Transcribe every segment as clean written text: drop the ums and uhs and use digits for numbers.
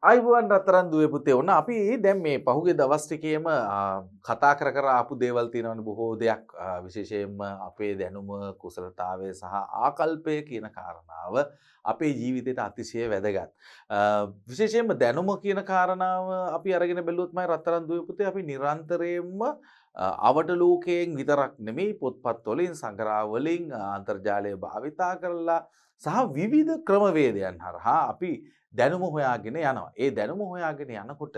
ආයුබෝවන් රත්තරන් දුවේ පුතේ. ඔන්න අපි දැන් මේ පහුගිය දවස් ටිකේම කතා කර කර ආපු දේවල් තියෙනවනේ බොහෝ දෙයක්. විශේෂයෙන්ම අපේ දැනුම, කුසලතාවය සහ ආකල්පය කියන කාරණාව අපේ ජීවිතයට අතිශය වැදගත්. විශේෂයෙන්ම දැනුම කියන කාරණාව අපි අරගෙන බැලුවොත් මම රත්තරන් දුවේ පුතේ අපි නිරන්තරයෙන්ම අවට ලෝකයෙන් විතරක් නෙමෙයි පොත්පත් වලින්, සංග්‍රහ වලින්, අන්තර්ජාලය භාවිතා කරලා සහ විවිධ ක්‍රමවේදයන් හරහා අපි දැනුම හොයාගෙන යනවා. ඒ දැනුම හොයාගෙන යනකොට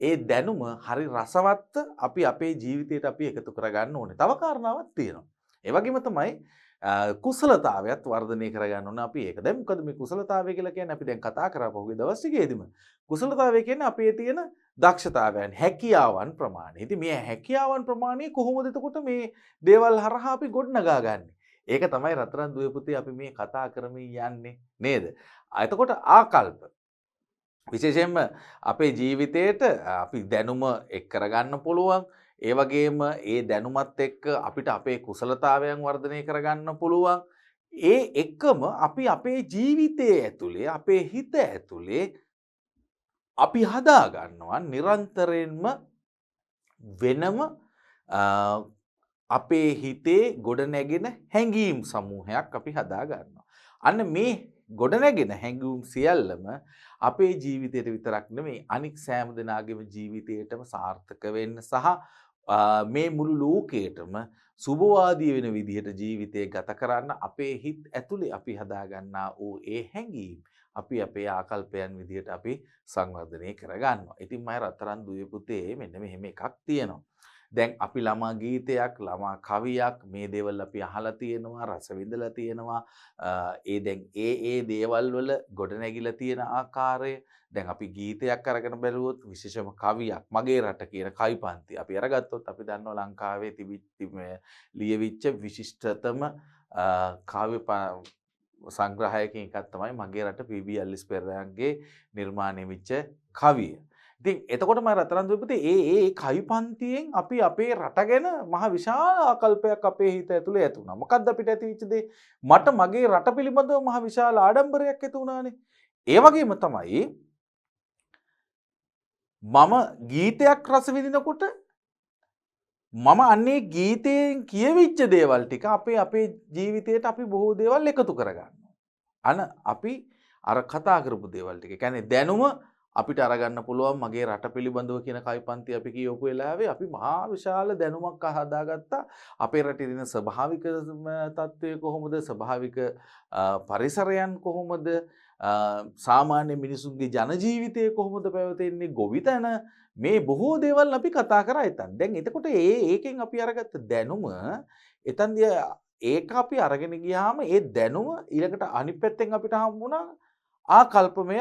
ඒ දැනුම හරි රසවත් අපි අපේ ජීවිතයට අපි එකතු කරගන්න ඕනේ. තව කාරණාවක් තියෙනවා. ඒ වගේම තමයි කුසලතාවයත් වර්ධනය කරගන්න ඕනේ අපි ඒක. දැන් මොකද මේ කුසලතාවය කියලා කියන්නේ අපි දැන් කතා කරා පහුගිය දවස් ටිකේදීම. කුසලතාවය කියන්නේ අපේ තියෙන දක්ෂතාවයන්, හැකියාවන් ප්‍රමාණය. ඉතින් මේ හැකියාවන් ප්‍රමාණය කොහොමද එතකොට මේ දේවල් හරහා අපි ගොඩනගා ගන්නේ? ඒක තමයි රත්තරන් දුවේ පුතේ අපි මේ කතා කරමින් යන්නේ නේද? එතකොට ආකල්ප විශේෂයෙන්ම අපේ ජීවිතයට අපි දැනුම එක් කරගන්න පුළුවන්. ඒ වගේම ඒ දැනුමත් එක්ක අපිට අපේ කුසලතාවයන් වර්ධනය කරගන්න පුළුවන්. ඒ එක්කම අපි අපේ ජීවිතයේ ඇතුලේ අපේ හිත ඇතුලේ අපි හදා ගන්නවා නිරන්තරයෙන්ම වෙනම අපේ හිතේ ගොඩනැගෙන හැඟීම් සමූහයක් අපි හදා ගන්නවා. අන්න මේ ගොඩනැගෙන හැඟීම් සියල්ලම අපේ ජීවිතයට විතරක් නෙමෙයි අනික් සෑම දෙනාගේම ජීවිතයටම සාර්ථක වෙන්න සහ මේ මුළු ලෝකයටම සුබවාදී වෙන විදිහට ජීවිතය ගත කරන්න අපේ හිත ඇතුලේ අපි හදා ගන්නා වූ ඒ හැඟීම් අපි අපේ ආකල්පයන් විදිහට අපි සංවර්ධනය කරගන්නවා. ඉතින් මම රත්තරන් දුවේ පුතේ මෙන්න මෙහෙම එකක් තියෙනවා. දැන් අපි ළමා ගීතයක්, ළමා කවියක් මේ දේවල් අපි අහලා තියෙනවා, රස විඳලා තියෙනවා. දැන් ඒ දේවල් වල ගොඩනැගිලා තියෙන ආකාරය දැන් අපි ගීතයක් අරගෙන බැලුවොත් විශේෂම කවියක් මගේ රට කියන කවි පන්ති අපි අරගත්තොත් අපි දන්නවා ලංකාවේ ලියවිච්ච විශිෂ්ටතම කාව්‍ය සංග්‍රහයකින් එකක් තමයි මගේ රට පී.බී. ඇල්විස් පෙරේරාගේ නිර්මාණය වෙච්ච කවිය. ඉතින් එතකොට මම රත්තරන් දුවේ පුතේ ඒ කවි පන්තියෙන් අපි අපේ රට ගැන මහ විශාල ආකල්පයක් අපේ හිත ඇතුලේ ඇති වුණා. මොකද්ද අපිට ඇති වෙච්ච දේ? මට මගේ රට පිළිබඳව මහ විශාල ආඩම්බරයක් ඇති වුණානේ. ඒ වගේම තමයි මම ගීතයක් රස විඳිනකොට මම අන්නේ ගීතයෙන් කියවිච්ච දේවල් ටික අපේ ජීවිතයට අපි බොහෝ දේවල් එකතු කරගන්නවා. අපි අර කතා කරපු දේවල් ටික. කියන්නේ දැනුම අපිට අරගන්න පුළුවන් මගේ රට පිළිබඳව කියන කවිපන්ති අපි කියවපු වෙලාවේ අපි මහා විශාල දැනුමක් හදාගත්තා. අපේ රටේ තියෙන ස්වභාවික තත්ත්වය කොහොමද? ස්වභාවික පරිසරයන් කොහොමද? සාමාන්‍ය මිනිසුන්ගේ ජන ජීවිතය කොහොමද පැවතෙන්නේ? ගොවිතැන මේ බොහෝ දේවල් අපි කතා කරා එතන. දැන් එතකොට ඒකෙන් අපි අරගත්ත දැනුම එතනදී ඒක අපි අරගෙන ගියාම ඒ දැනුම ඊළඟට අනිත් පැත්තෙන් අපිට හම්බුණා ආකල්පමය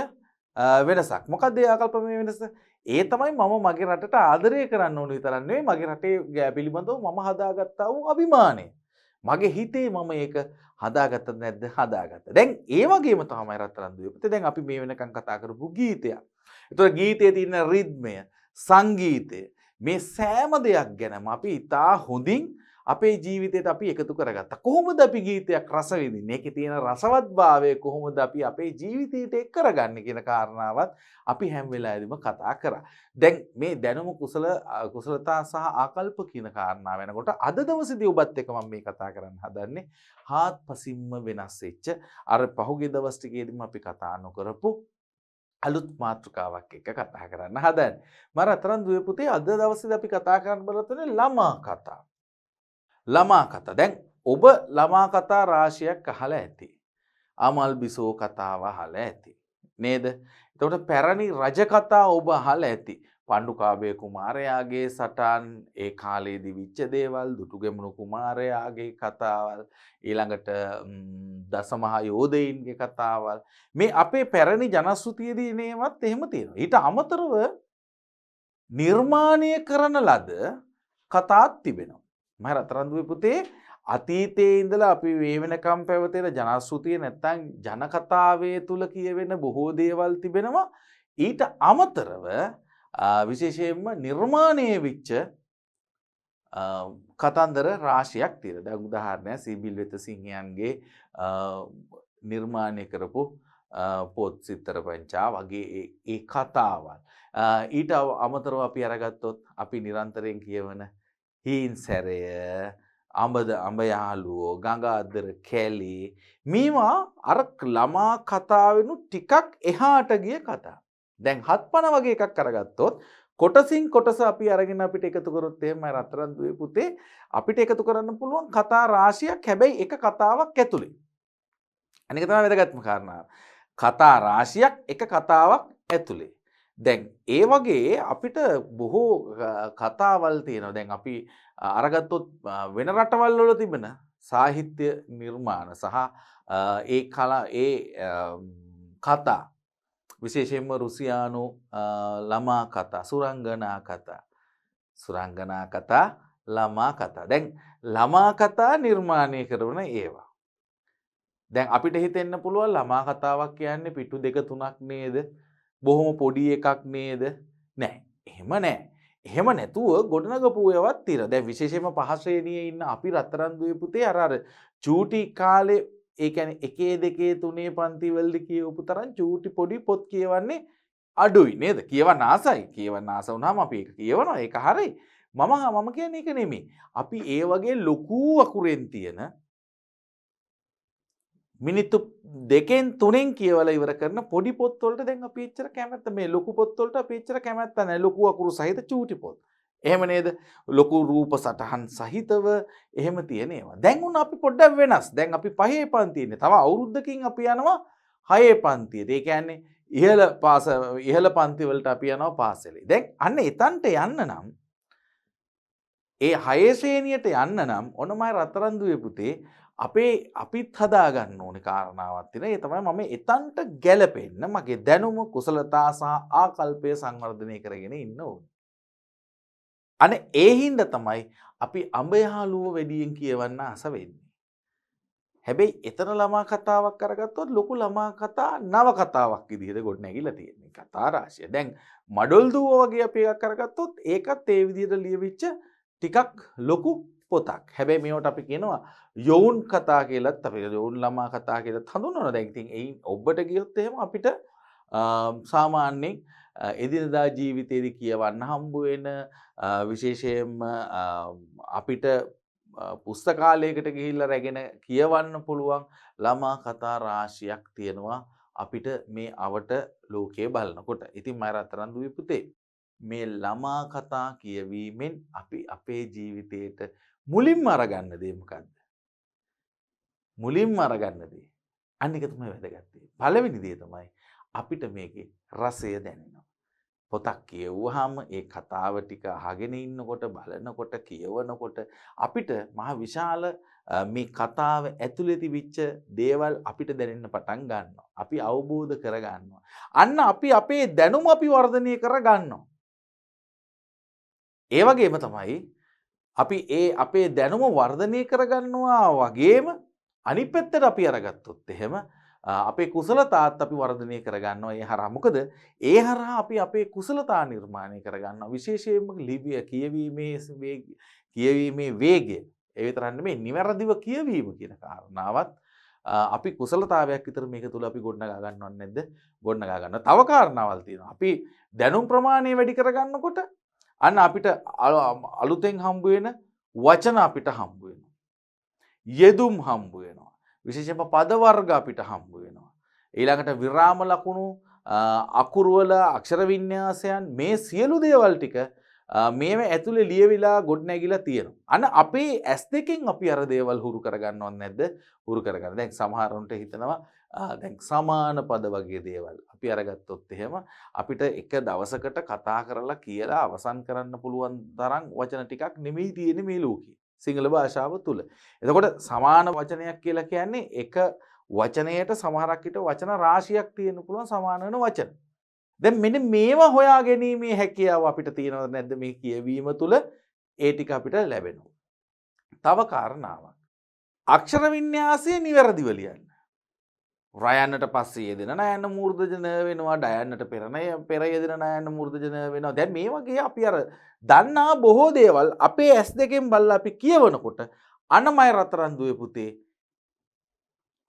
වෙනසක්. මොකක්ද ඒ ආකල්පමය වෙනස? ඒ තමයි මම මගේ රටට ආදරය කරන්න ඕන විතරක් නෙවෙයි මගේ රටේ පිළිබඳව මම හදාගත්තා වූ අභිමානය. මගේ හිතේ මම ඒක හදාගත්තද නැද්ද? හදාගත්තා. දැන් ඒ වගේම තමයි රත්තරන් දුවේ පුතේ දැන් අපි මේ වෙනකන් කතා කරපු ගීතයක්. ඒතකොට ගීතයේ තියෙන රිද්මය, සංගීතය මේ සෑම දෙයක් ගැනම අපි ඉතා හොඳින් අපේ ජීවිතයට අපි එකතු කරගත්තා. කොහොමද අපි ගීතයක් රස විඳින්නේ? ඒකේ තියෙන රසවත්භාවය කොහොමද අපි අපේ ජීවිතයට එක් කරගන්නේ කියන කාරණාවත් අපි හැම වෙලාවෙදිම කතා කරා. දැන් මේ දැනුම කුසලතා සහ ආකල්ප කියන කාරණා වෙනකොට අද දවසේදී ඔබත් එක්ක මම මේ කතා කරන්න හදන්නේ හාත්පසින්ම වෙනස් වෙච්ච අර පහුගිය දවස් ටිකේදීම අපි කතා නොකරපු අලුත් මාතෘකාවක් එක්ක කතා කරන්න හදන්නේ. මම රත්තරන් දුවේ පුතේ අද දවසේදී අපි කතා කරන්න බලන්නේ ළමා කතා. ළමා කතා. දැන් ඔබ ළමා කතා රාශියක් අහලා ඇති. අමල් බිසෝ කතාව අහලා ඇති. නේද? එතකොට පැරණි රජ කතා ඔබ අහලා ඇති. පණ්ඩුකාභය කුමාරයාගේ සටන්, ඒ කාලේදී විච්ච දේවල්, දුටුගැමුණු කුමාරයාගේ කතාවල්, ඊළඟට දසමහා යෝධයින්ගේ කතාවල්. මේ අපේ පැරණි ජනශ්‍රුතියේදී නේවත් එහෙම තියෙනවා. ඊට අමතරව නිර්මාණය කරන ලද කතාත් තිබෙනවා. මම රත්තරන් දුවේ පුතේ අතීතයේ ඉඳලා අපි මේ වෙනකම් පැවතෙන ජනශ්‍රුතිය නැත්තම් ජන කතාවේ තුල කියවෙන බොහෝ දේවල් තිබෙනවා. ඊට අමතරව විශේෂයෙන්ම නිර්මාණය වෙච්ච කතන්දර රාශියක් තියෙනවා. දැන් උදාහරණයක් සීබිල් වෙත සිංහයන්ගේ නිර්මාණය කරපු පොත් සිත්තර පංචා වගේ ඒ කතාවල්. ඊට අමතරව අපි අරගත්තොත් අපි නිරන්තරයෙන් කියවන හීන් සැරය, අඹ යාළුවෝ, ගඟ අද්දර කැලි, මේවා අර ළමා කතාවෙනු ටිකක් එහාට ගිය කතා. දැන් හත්පන වගේ එකක් අරගත්තොත් කොටසින් කොටස අපි අරගෙන අපිට එකතු කරොත් එහෙම රත්තරන් දුවේ පුතේ අපිට එකතු කරන්න පුළුවන් කතා රාශියක් හැබැයි එක කතාවක් ඇතුලේ. අනික තමයි වැදගත්ම කාරණාව. කතා රාශියක් එක කතාවක් ඇතුලේ. දැන් ඒ වගේ අපිට බොහෝ කතාවල් තියෙනවා. දැන් අපි අරගත්තොත් වෙන රටවල් වල තිබෙන සාහිත්‍ය නිර්මාණ සහ ඒ කතා විශේෂයෙන්ම රුසියානු ළමා කතා, සුරංගනා කතා, ළමා කතා. දැන් ළමා කතා නිර්මාණය කරන ඒවා. දැන් අපිට හිතෙන්න පුළුවන් ළමා කතාවක් කියන්නේ පිටු 2-3ක් නේද? බොහොම පොඩි එකක් නේද? නෑ. එහෙම නෑ. එහෙම නැතුව ගොඩනගපු ඒවාත් තියෙනවා. දැන් විශේෂයෙන්ම පහ ශ්‍රේණියේ ඉන්න අපි රත්තරන් දුවේ පුතේ අර චූටි කාලේ ඒ කියන්නේ 1 2 3 පන්ති වලදී කියවපු තරම් චූටි පොඩි පොත් කියවන්නේ අඩුයි නේද? කියවන්න ආසයි. කියවන්න ආස වුණාම අපි ඒක කියවනවා. ඒක හරි. මම කියන්නේ ඒක නෙමෙයි. අපි ඒ වගේ ලොකු අකුරෙන් තියෙන මිනිත්තු 2-3 කියවලා ඉවර කරන පොඩි පොත් වලට දැන් අපි එච්චර කැමැත්ත මේ ලොකු පොත් වලට අපි එච්චර කැමැත්ත නැහැ. ලොකු අකුරු සහිත චූටි පොත්. එහෙම නේද? ලොකු රූප සටහන් සහිතව එහෙම තියෙන ඒවා. දැන් උන් අපි පොඩ්ඩක් වෙනස්. දැන් අපි 5 පන්තියේ ඉන්නේ. තව අවුරුද්දකින් අපි යනවා 6 පන්තියට. ඒ කියන්නේ ඉහළ පන්ති වලට අපි යනවා පාසලේ. දැන් අන්න එතනට යන්න නම් ඒ 6 ශ්‍රේණියට යන්න නම් ඔනමයි රත්තරන් දුවේ පුතේ අපිත් හදාගන්න ඕනේ කාරණාවක් තියෙනවා. ඒ තමයි මම එතනට ගැලපෙන්න මගේ දැනුම, කුසලතා සහ ආකල්පය සංවර්ධනය කරගෙන ඉන්න ඕනේ. අනේ ඒ හින්දා තමයි අපි අඹ යාළුවෝ වැඩියෙන් කියවන්න ආස වෙන්නේ. හැබැයි එතන ළමා කතාවක් අරගත්තොත් ලොකු ළමා කතා නව කතාවක් විදිහට ගොඩනැගිලා තියෙනවා. කතා රාශිය. දැන් මඩොල් දුව වගේ අපි එකක් අරගත්තොත් ඒකත් ඒ විදිහට ලියවිච්ච ටිකක් ලොකු පොතක්. හැබැයි මේවට අපි කියනවා යෝන් කතා කියලාත් අපි යෝන් ළමා කතා කියලාත් හඳුන්වනවා. දැන් ඉතින් එයින් ඔබට ගියොත් එහෙම අපිට සාමාන්‍යයෙන් එදිනදා ජීවිතේදී කියවන්න හම්බ වෙන විශේෂයෙන්ම අපිට පුස්තකාලයකට ගිහිල්ලා රැගෙන කියවන්න පුළුවන් ළමා කතා රාශියක් තියෙනවා අපිට මේ අවට ලෝකයේ බලනකොට. ඉතින් මම රත්තරන් දුවේ පුතේ මේ ළමා කතා කියවීමෙන් අපි අපේ ජීවිතේට මුලින්ම අරගන්න දේ මොකද්ද? මුලින්ම අරගන්න දේ අන්න එක තමයි වැදගත් දේ. පළවෙනි දේ තමයි අපිට මේකේ රසය දැනෙනවා. පොතක් කියවුවාම ඒ කතාව ටික අහගෙන ඉන්නකොට බලනකොට කියවනකොට අපිට මහ විශාල මේ කතාව ඇතුලේ තිබිච්ච දේවල් අපිට දැනෙන්න පටන් ගන්නවා. අපි අවබෝධ කරගන්නවා. අන්න අපි අපේ දැනුම අපි වර්ධනය කරගන්නවා. ඒ වගේම තමයි අපි අපේ දැනුම වර්ධනය කරගන්නවා වගේම අනිත් පැත්තට අපි අරගත්තොත් එහෙම අපේ කුසලතාත් අපි වර්ධනය කරගන්නවා. ඒ හරහා මොකද ඒ හරහා අපි අපේ කුසලතා නිර්මාණය කරගන්නවා. විශේෂයෙන්ම කියවීමේ වේගය ඒ විතරක් නෙමෙයි නිවැරදිව කියවීම කියන කාරණාවත් අපි කුසලතාවයක් විතර මේක තුල අපි ගොඩනගා ගන්නව නැද්ද? ගොඩනගා ගන්න. තව කාරණාවල් තියෙනවා. අපි දැනුම් ප්‍රමාණය වැඩි කරගන්නකොට අන්න අපිට අලුතෙන් හම්බ වෙන වචන අපිට හම්බ වෙනවා. යෙදුම් හම්බ වෙනවා. විශේෂයෙන්ම පද වර්ග අපිට හම්බ වෙනවා. ඊළඟට විරාම ලකුණු, අකුරු වල අක්ෂර වින්‍යාසයන් මේ සියලු දේවල් ටික මේව ඇතුලේ ලියවිලා ගොඩනැගිලා තියෙනවා. අන්න අපේ S2කින් අපි අර දේවල් හුරු කරගන්නවද නැද්ද? හුරු කරගන්න. දැන් සමහරුන්ට හිතනවා දැන් සමාන පද වගේ දේවල් අපි අරගත්තොත් එහෙම අපිට එක දවසකට කතා කරලා කියලා අවසන් කරන්න පුළුවන් තරම් වචන ටිකක් නෙමෙයි තියෙන්නේ මේ ලෝකේ. සිංහල භාෂාව තුල. එතකොට සමාන වචනයක් කියලා කියන්නේ එක වචනයට සමහරක් විට වචන රාශියක් තියෙන්න පුළුවන් සමාන වෙන වචන. දැන් මෙන්න මේවා හොයා ගැනීමේ හැකියාව අපිට තියෙනවද නැද්ද මේ කියවීම තුල? ඒ ටික අපිට ලැබෙනවා. තව කාරණාවක්. අක්ෂර වින්‍යාසය නිවැරදිව ලියන්න. රයන්නට පස්සේ යෙදෙන නයන්න මූර්ධජන වෙනවා, ඩයන්නට පෙර යෙදෙන නයන්න මූර්ධජන වෙනවා. දැන් මේ වගේ අපි අර දන්නා බොහෝ දේවල් අපේ S2කින් බලලා අපි කියවනකොට අනමය රත්තරන් දුවේ පුතේ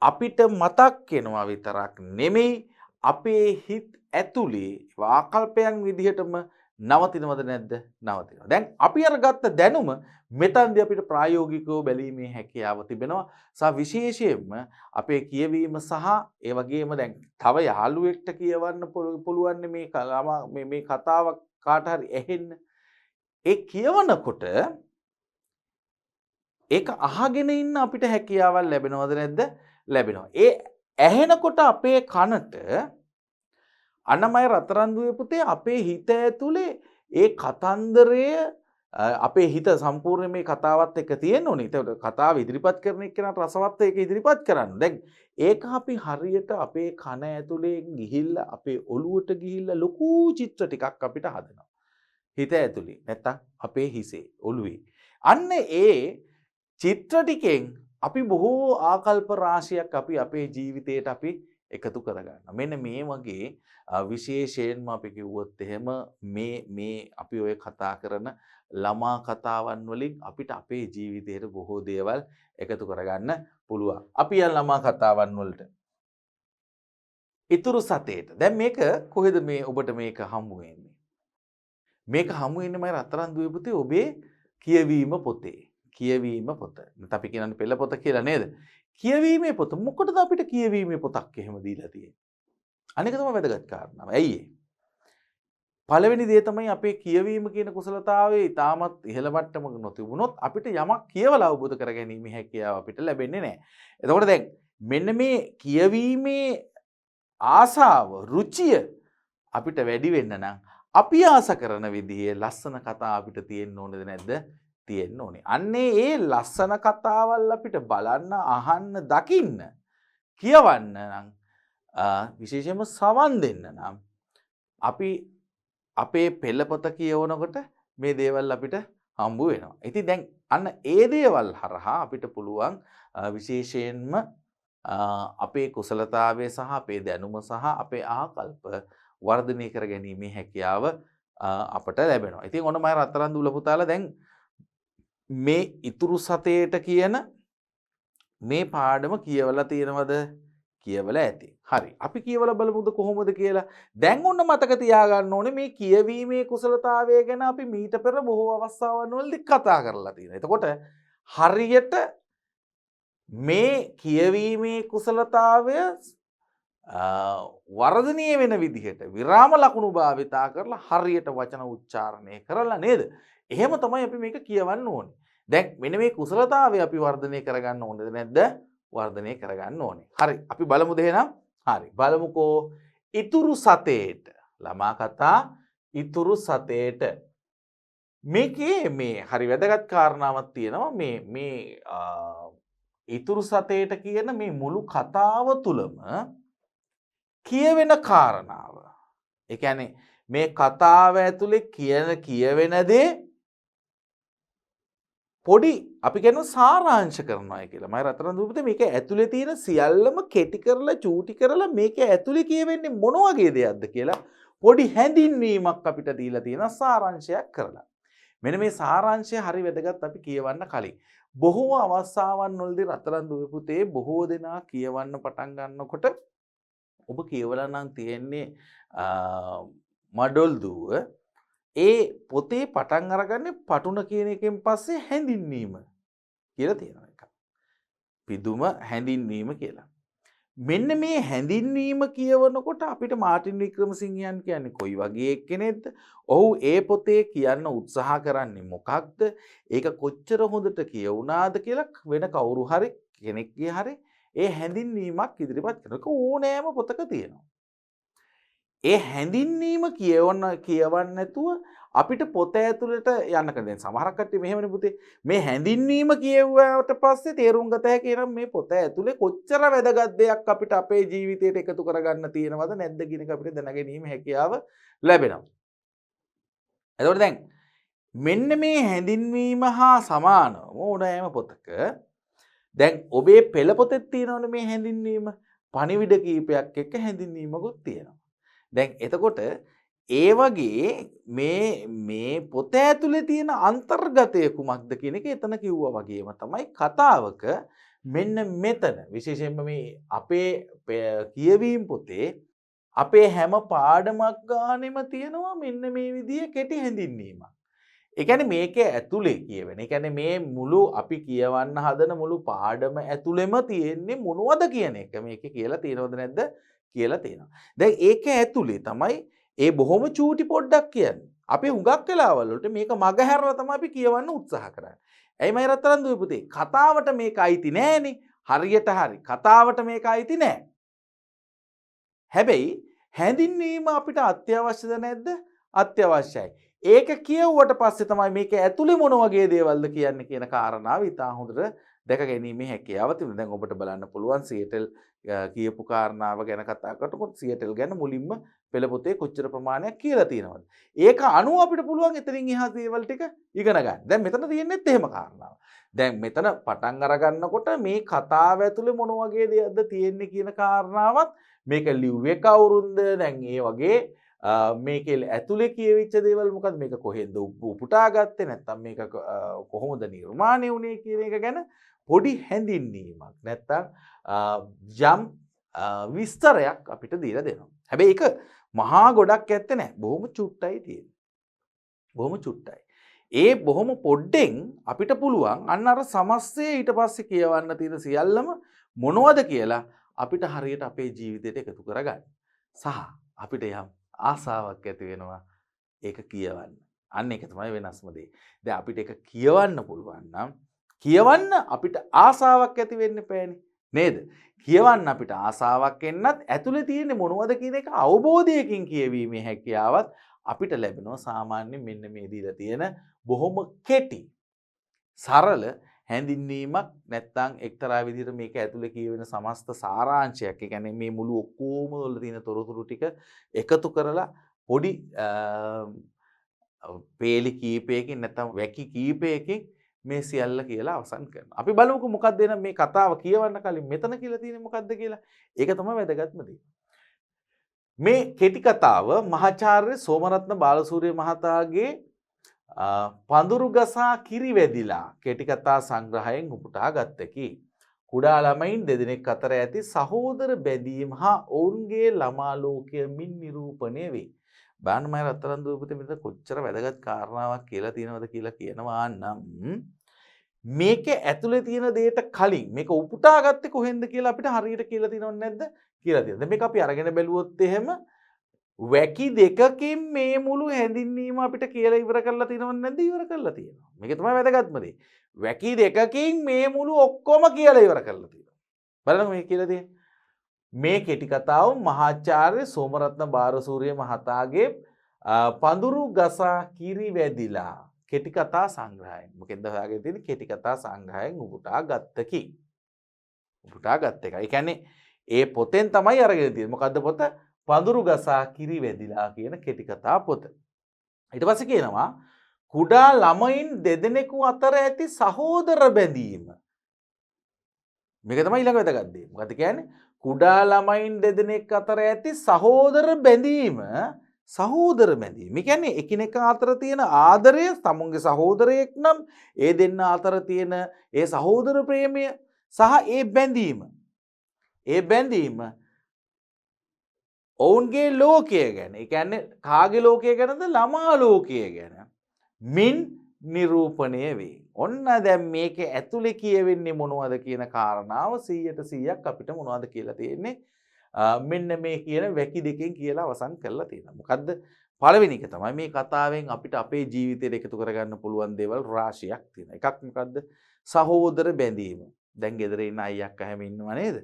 අපිට මතක් වෙනවා විතරක් නෙමෙයි අපේ හිත ඇතුලේ ආකල්පයන් විදිහටම නවතිනවද නැද්ද? නවතිනවා. දැන් අපි අර ගත්ත දැනුම මෙතනදී අපිට ප්‍රායෝගිකව බැලීමේ හැකියාව තිබෙනවා. සහ විශේෂයෙන්ම අපේ කියවීම සහ ඒ වගේම දැන් තව යාළුවෙක්ට කියවන්න පුළුවන් මේ කතාවක් කාට හරි ඇහෙන්න. ඒ කියවනකොට ඒක අහගෙන ඉන්න අපිට හැකියාවල් ලැබෙනවද නැද්ද? ලැබෙනවා. ඒ ඇහෙනකොට අපේ කනට අනමය රත්තරන්දුවේ පුතේ අපේ හිත ඇතුලේ ඒ කතන්දරය අපේ හිත සම්පූර්ණ මේ කතාවත් එක්ක තියෙන්න ඕනේ. ඒකට කතාව ඉදිරිපත් කරන එක්කනට රසවත් ඒක ඉදිරිපත් කරන්න. දැන් ඒක අපි හරියට අපේ කන ඇතුලේ ගිහිල්ලා අපේ ඔළුවට ගිහිල්ලා ලොකු චිත්‍ර ටිකක් අපිට හදනවා. හිත ඇතුලේ නැත්තම් අපේ හිසේ ඔළුවේ. අන්න ඒ චිත්‍ර ටිකෙන් අපි බොහෝ ආකල්ප රාශියක් අපි අපේ ජීවිතයට අපි එකතු කරගන්නවා. මෙන්න මේ වගේ විශේෂයෙන්ම අපි කිව්වොත් එහෙම මේ අපි ඔය කතා කරන ළමා කතාවන් වලින් අපිට අපේ ජීවිතයට බොහෝ දේවල් එකතු කරගන්න පුළුවන්. අපි යන ළමා කතාවන් වලට. ඉතුරු සතේට. දැන් මේක කොහෙද මේ ඔබට මේක හම්බ වෙන්නේ? මේක හම්බ වෙන්නේ මම රත්තරන් දුවේ පුතේ ඔබේ කියවීම පොතේ. කියවීම පොත. නැත්නම් අපි කියනන්නේ පෙළ පොත කියලා නේද? කියවීමේ පොත. මොකටද අපිට කියවීමේ පොතක් එහෙම දීලා තියෙන්නේ? අනික තමයි වැදගත් කාරණාව. ඇයි ඒ? පළවෙනි දේ තමයි අපේ කියවීම කියන කුසලතාවයේ ඊටමත් ඉහළ මට්ටමක නොතිබුණොත් අපිට යමක් කියවලා අවබෝධ කරගැනීමේ හැකියාව අපිට ලැබෙන්නේ නැහැ. එතකොට දැන් මෙන්න මේ කියවීමේ ආසාව, රුචිය අපිට වැඩි වෙන්න නම් අපි ආස කරන විදිහේ ලස්සන කතා අපිට තියෙන්න ඕනේද නැද්ද? තියෙන්න ඕනේ. අන්නේ ඒ ලස්සන කතාවල් අපිට බලන්න, අහන්න, දකින්න, කියවන්න නම් විශේෂයෙන්ම සවන් දෙන්න නම් අපි අපේ පෙළපොත කියවනකොට මේ දේවල් අපිට හම්බ වෙනවා. ඉතින් දැන් අන්න ඒ දේවල් හරහා අපිට පුළුවන් විශේෂයෙන්ම අපේ කුසලතාවය සහ අපේ දැනුම සහ අපේ ආකල්ප වර්ධනය කර ගැනීමේ හැකියාව අපට ලැබෙනවා. ඉතින් ඔන්න මම රත්තරන් දුල පුතාලා දැන් මේ ඉතුරු සතේට කියන මේ පාඩම කියවලා තියෙනවද? කියවලා ඇති. හරි. අපි කියවලා බලමුද කොහොමද කියලා. දැන් ඔන්න මතක තියාගන්න ඕනේ මේ කියවීමේ කුසලතාවය ගැන අපි මීට පෙර බොහෝ අවස්ථාවන් වලදී කතා කරලා තියෙනවා. එතකොට හරියට මේ කියවීමේ කුසලතාවය වර්ධනය වෙන විදිහට විරාම ලකුණු භාවිතා කරලා හරියට වචන උච්චාරණය කරලා නේද? එහෙම තමයි අපි මේක කියවන්න ඕනේ. දැන් මෙන්න මේ කුසලතාවය අපි වර්ධනය කරගන්න ඕනේද නැද්ද? වර්ධනය කරගන්න ඕනේ. හරි. අපි බලමුද එහෙනම්? හරි. බලමුකෝ ඉතුරු සතේට. ළමා කතා ඉතුරු සතේට. මේකේ මේ හරි වැදගත් කාරණාවක් තියෙනවා. මේ ඉතුරු සතේට කියන මේ මුළු කතාව තුලම කියවෙන කාරණාව. ඒ කියන්නේ මේ කතාව ඇතුලේ කියවෙන දේ පොඩි අපි කියනවා සාරාංශ කරනවා කියලා. මම රත්තරන් දුපතේ මේක ඇතුලේ තියෙන සියල්ලම කෙටි කරලා චූටි කරලා මේක ඇතුලේ කියවෙන්නේ මොන වගේ දෙයක්ද කියලා පොඩි හැඳින්වීමක් අපිට දීලා තියෙනවා සාරාංශයක් කරලා. මෙන්න මේ සාරාංශය හරි වැදගත් අපි කියවන්න කලින්. බොහෝ අවස්ථාවන් වලදී රත්තරන් දුපතේ බොහෝ දෙනා කියවන්න පටන් ගන්නකොට ඔබ කියවලා නම් තියෙන්නේ මඩොල් දුව ඒ පොතේ පටන් අරගන්නේ පටුන කියන එකෙන් පස්සේ හැඳින්වීම කියලා තියෙනවා එකක්. පිදුම හැඳින්වීම කියලා. මෙන්න මේ හැඳින්වීම කියවනකොට අපිට මාටින් වික්‍රමසිංහයන් කියන්නේ කොයි වගේ එක්කෙනෙක්ද? ඔහු ඒ පොතේ කියන්න උත්සාහ කරන්නේ මොකක්ද? ඒක කොච්චර හොඳට කියවුණාද කියලා වෙන කවුරු හරි කෙනෙක්ගේ හරි ඒ හැඳින්වීමක් ඉදිරිපත් කරනක ඕනෑම පොතක තියෙනවා. ඒ හැඳින්වීම කියවන්න නැතුව අපිට පොත ඇතුළට යන්න කලින් සමහරක් කට්ටිය මෙහෙමනේ පුතේ මේ හැඳින්වීම කියවුවාට පස්සේ තේරුම් ගත හැකි නම් මේ පොත ඇතුලේ කොච්චර වැදගත් දෙයක් අපිට අපේ ජීවිතයට එකතු කරගන්න තියෙනවද නැද්ද කියන එක අපිට දැනගැනීම හැකියාව ලැබෙනවා. එතකොට දැන් මෙන්න මේ හැඳින්වීම හා සමානව ඕනෑම පොතක දැන් ඔබේ පෙළ පොතේ තියෙනවනේ මේ හැඳින්වීම පණිවිඩ කීපයක් එක්ක හැඳින්වීමකුත් තියෙනවා. දැන් එතකොට ඒ වගේ මේ පොත ඇතුලේ තියෙන අන්තර්ගතය කුමක්ද කියන එක එතන කිව්වා වගේම තමයි කතාවක මෙන්න මෙතන විශේෂයෙන්ම මේ අපේ කියවීම් පොතේ අපේ හැම පාඩමක් ගානෙම තියෙනවා මෙන්න මේ විදිහේ කෙටි හැඳින්වීමක්. ඒ කියන්නේ මේක ඇතුලේ කියවෙන. ඒ කියන්නේ මේ මුළු අපි කියවන්න හදන මුළු පාඩම ඇතුලෙම තියෙන්නේ මොනවද කියන එක මේකේ කියලා තියෙනවද නැද්ද කියලා තියෙනවා. දැන් ඒක ඇතුලේ තමයි ඒ බොහොම චූටි පොඩ්ඩක් කියන්නේ. අපි හුඟක් වෙලාවල් වලට මේක මග හැරලා තමයි අපි කියවන්න උත්සාහ කරන්නේ. ඇයි මයි රත්තරන් දුවේ පුතේ? කතාවට මේක අයිති නෑනේ. හරියට හරි. කතාවට මේක අයිති නෑ. හැබැයි හැඳින්වීම අපිට අත්‍යවශ්‍යද නැද්ද? අත්‍යවශ්‍යයි. ඒක කියවුවට පස්සේ තමයි මේක ඇතුලේ මොන වගේ දේවල්ද කියන්නේ කියන කාරණාව ඉතා හොඳට දැක ගැනීමේ හැකියාව තිබුණා. දැන් ඔබට බලන්න පුළුවන් සියටල් කියපු කාරණාව ගැන කතා කරනකොට සියටල් ගැන මුලින්ම පෙළ පොතේ කොච්චර ප්‍රමාණයක් කියලා තියෙනවද? ඒක අනුව අපිට පුළුවන් එතනින් එහා දේවල් ටික ඉගෙන ගන්න. දැන් මෙතන තියෙන්නේත් එහෙම කාරණාවක්. දැන් මෙතන පටන් අරගන්නකොට මේ කතාව ඇතුලේ මොන වගේ දේවල්ද තියෙන්නේ කියන කාරණාවත් මේක ලිව්වේ කවුරුන්ද? දැන් ඒ වගේ මේක ඇතුලේ කියවිච්ච දේවල් මොකද මේක කොහෙන්ද උපුටා ගත්තේ නැත්නම් මේක කොහොමද නිර්මාණය වුණේ කියන එක ගැන පොඩි හැඳින්වීමක් නැත්නම් යම් විස්තරයක් අපිට දීලා දෙනවා. හැබැයි ඒක මහා ගොඩක් ඇත්තේ නැහැ. බොහොම චුට්ටයි තියෙන්නේ. බොහොම චුට්ටයි. ඒ බොහොම පොඩ්ඩෙන් අපිට පුළුවන් අන්න අර සමස්තය ඊට පස්සේ කියවන්න තියෙන සියල්ලම මොනවද කියලා අපිට හරියට අපේ ජීවිතයට එකතු කරගන්න. සහ අපිට යම් ආසාවක් ඇති වෙනවා ඒක කියවන්න. අන්න ඒක තමයි වෙනස්ම දේ. දැන් අපිට ඒක කියවන්න පුළුවන් නම් කියවන්න අපිට ආසාවක් ඇති වෙන්න එපානේ. නේද? කියවන්න අපිට ආසාවක් එන්නත් ඇතුලේ තියෙන්නේ මොනවද කියන එක අවබෝධයකින් කියවීමේ හැකියාවත් අපිට ලැබෙනවා. සාමාන්‍යයෙන් මෙන්න මේ දීලා තියෙන බොහොම කෙටි සරල හැඳින්වීමක් නැත්නම් එක්තරා විදිහට මේක ඇතුලේ කියවෙන සමස්ත සාරාංශයක්. ඒ කියන්නේ මේ මුළු ඔක්කොම වල තියෙන තොරතුරු ටික එකතු කරලා පොඩි පේලි කීපයකින් නැත්නම් වැකි කීපයකින් මේ සියල්ල කියලා අවසන් කරනවා. අපි බලමුකෝ මොකක්ද එන මේ කතාව කියවන්න කලින් මෙතන කියලා තියෙන්නේ මොකක්ද කියලා. ඒක තමයි වැදගත්ම දේ. මේ කෙටි කතාව මහාචාර්ය සෝමරත්න බාලසූරිය මහතාගේ පඳුරු ගසා කිරි වැදිලා කෙටි කතා සංග්‍රහයෙන් උපුටා ගත්තකි. කුඩා ළමයින් දෙදෙනෙක් අතර ඇති සහෝදර බැඳීම හා ඔවුන්ගේ ළමා ලෝකය මින් නිරූපණය වේ. බාන්න මම රත්තරන් දුවේ පුතේ මෙතන කොච්චර වැදගත් කාරණාවක් කියලා තියෙනවද කියලා කියනවා නම් මේක ඇතුලේ තියෙන දෙයට කලින් මේක උපුටා ගත්තේ කොහෙන්ද කියලා අපිට හරියට කියලා තියෙනවද නැද්ද කියලා තියෙනවා. දැන් මේක අපි අරගෙන බැලුවොත් එහෙම වැකි දෙකකින් මේ මුළු හැඳින්වීම අපිට කියලා ඉවර කරලා තියෙනවද නැද්ද? ඉවර කරලා තියෙනවා. මේක තමයි වැදගත්ම දේ. වැකි දෙකකින් මේ මුළු ඔක්කොම කියලා ඉවර කරලා තියෙනවා. බලන්න මේ කියලා තියෙන්නේ. මේ කෙටි කතාව මහාචාර්ය සෝමරත්න බාලසූරිය මහතාගේ පඳුරු ගසා කිරි වැදිලා කෙටි කතා සංග්‍රහයෙන්. මොකෙන්ද හොයාගෙන තියෙන්නේ? කෙටි කතා සංග්‍රහයෙන් උපුටා ගත්තකි. උපුටා ගත්ත එක. ඒ කියන්නේ ඒ පොතෙන් තමයි අරගෙන තියෙන්නේ. මොකද්ද පොත? පඳුරු ගසා කිරි වැදිලා කියන කෙටි කතා පොත. ඊට පස්සේ කියනවා කුඩා ළමයින් දෙදෙනෙකු අතර ඇති සහෝදර බැඳීම. මේක තමයි ඊළඟ වැදගත් දේ. මොකද කියන්නේ? කුඩා ළමයින් දෙදෙනෙක් අතර ඇති සහෝදර බැඳීම. සහෝදර බැඳීම. මේ කියන්නේ එකිනෙකා අතර තියෙන ආදරය, තමුන්ගේ සහෝදරයෙක් නම් ඒ දෙන්න අතර තියෙන ඒ සහෝදර ප්‍රේමය සහ ඒ බැඳීම. ඒ බැඳීම ඔවුන්ගේ ලෝකය ගැන. ඒ කියන්නේ කාගේ ලෝකය ගැනද? ළමා ලෝකය ගැන. මින් නිරූපණය වේ. ඔන්න දැන් මේක ඇතුලේ කියවෙන්නේ මොනවද කියන කාරණාව 100% අපිට මොනවද කියලා තියෙන්නේ මෙන්න මේ කියන වැකි දෙකෙන් කියලා අවසන් කරලා තියෙනවා. මොකද්ද? පළවෙනි එක තමයි මේ කතාවෙන් අපිට අපේ ජීවිතයට එකතු කරගන්න පුළුවන් දේවල් රාශියක් තියෙනවා. එකක් මොකද්ද? සහෝදර බැඳීම. දැන් ගෙදර ඉන්න අයියා අක්කා හැම ඉන්නව නේද?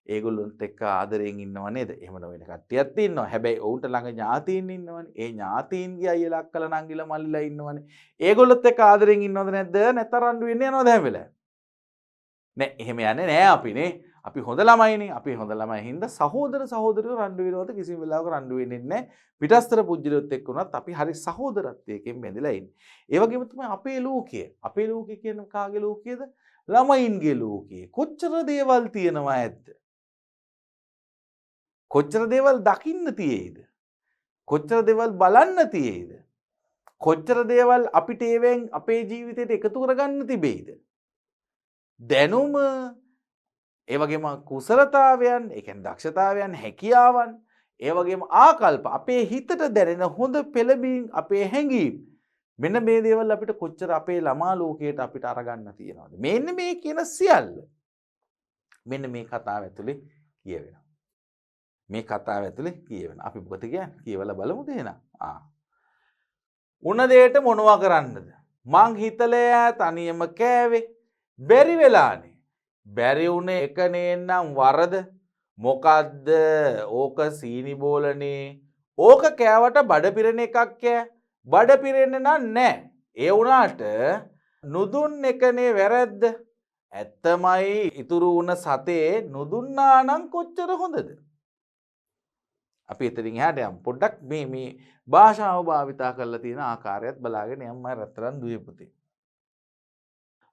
ඒගොල්ලොන්ට එක්ක ආදරයෙන් ඉන්නව නේද? එහෙම නොවන කට්ටියක් ඉන්නවා. හැබැයි ඔවුන්ට ළඟ ඥාතීන් ඉන්නවනේ. ඒ ඥාතීන්ගේ අයියලා අක්කලා නංගිලා මල්ලිලා ඉන්නවනේ. ඒගොල්ලොත් එක්ක ආදරයෙන් ඉන්නවද නැද්ද? නැත්නම් රණ්ඩු වෙන්නේ යනවද හැම වෙලාවෙම? නෑ එහෙම යන්නේ නෑ අපිනේ. අපි හොඳ ළමයිනේ. අපි හොඳ ළමයි හින්දා සහෝදර සහෝදරියෝ රණ්ඩු වෙනවද? කිසිම වෙලාවක රණ්ඩු වෙන්නේ නැහැ. පිටස්තර පුජ්‍යලොත් එක්ක උනත් අපි හරි සහෝදරත්වයකින් බැඳලා ඉන්නේ. ඒ වගේම තමයි අපේ ලෝකය. අපේ ලෝකය කියන්නේ කාගේ ලෝකයේද? ළමයින්ගේ ලෝකයේ. කොච්චර දේවල් තියෙනවා ඇද්ද? කොච්චර දේවල් දකින්න තියෙයිද? කොච්චර දේවල් බලන්න තියෙයිද? කොච්චර දේවල් අපිට ඒවෙන් අපේ ජීවිතයට එකතු කරගන්න තිබෙයිද? දැනුම ඒ වගේම කුසලතාවයන්, ඒ කියන්නේ දක්ෂතාවයන්, හැකියාවන්, ඒ වගේම ආකල්ප අපේ හිතට දැනෙන හොඳ පෙළඹීම්, අපේ හැඟීම් මෙන්න මේ දේවල් අපිට කොච්චර අපේ ළමා ලෝකයට අපිට අරගන්න තියෙනවද? මෙන්න මේ කියන සියල්ල මෙන්න මේ කතාව ඇතුලේ කියවෙනවා. මේ කතාව ඇතුලේ කියවෙනවා. අපි මොකද කියන්නේ? කියවලා බලමුද එහෙනම්? උන දෙයට මොනවා කරන්නද? මං හිතලෑ තනියම කෑවේ. බැරි වෙලානේ. බැරි උනේ එක නේන්නම් වරද. මොකද්ද? ඕක සීනි බෝලනේ. ඕක කෑවට බඩ පිරෙන එකක් කෑ. බඩ පිරෙන්නේ නැහැ. ඒ වුණාට නුදුන් එකනේ වැරද්ද. ඇත්තමයි ඉතුරු වුණ සතේ නුදුන්නා නම් කොච්චර හොඳද? අපි එතනින් එහාට යමු. පොඩ්ඩක් මේ භාෂාව භාවිතා කරලා තියෙන ආකාරයත් බලාගෙන යමු රත්තරන් දුවේ පුතේ.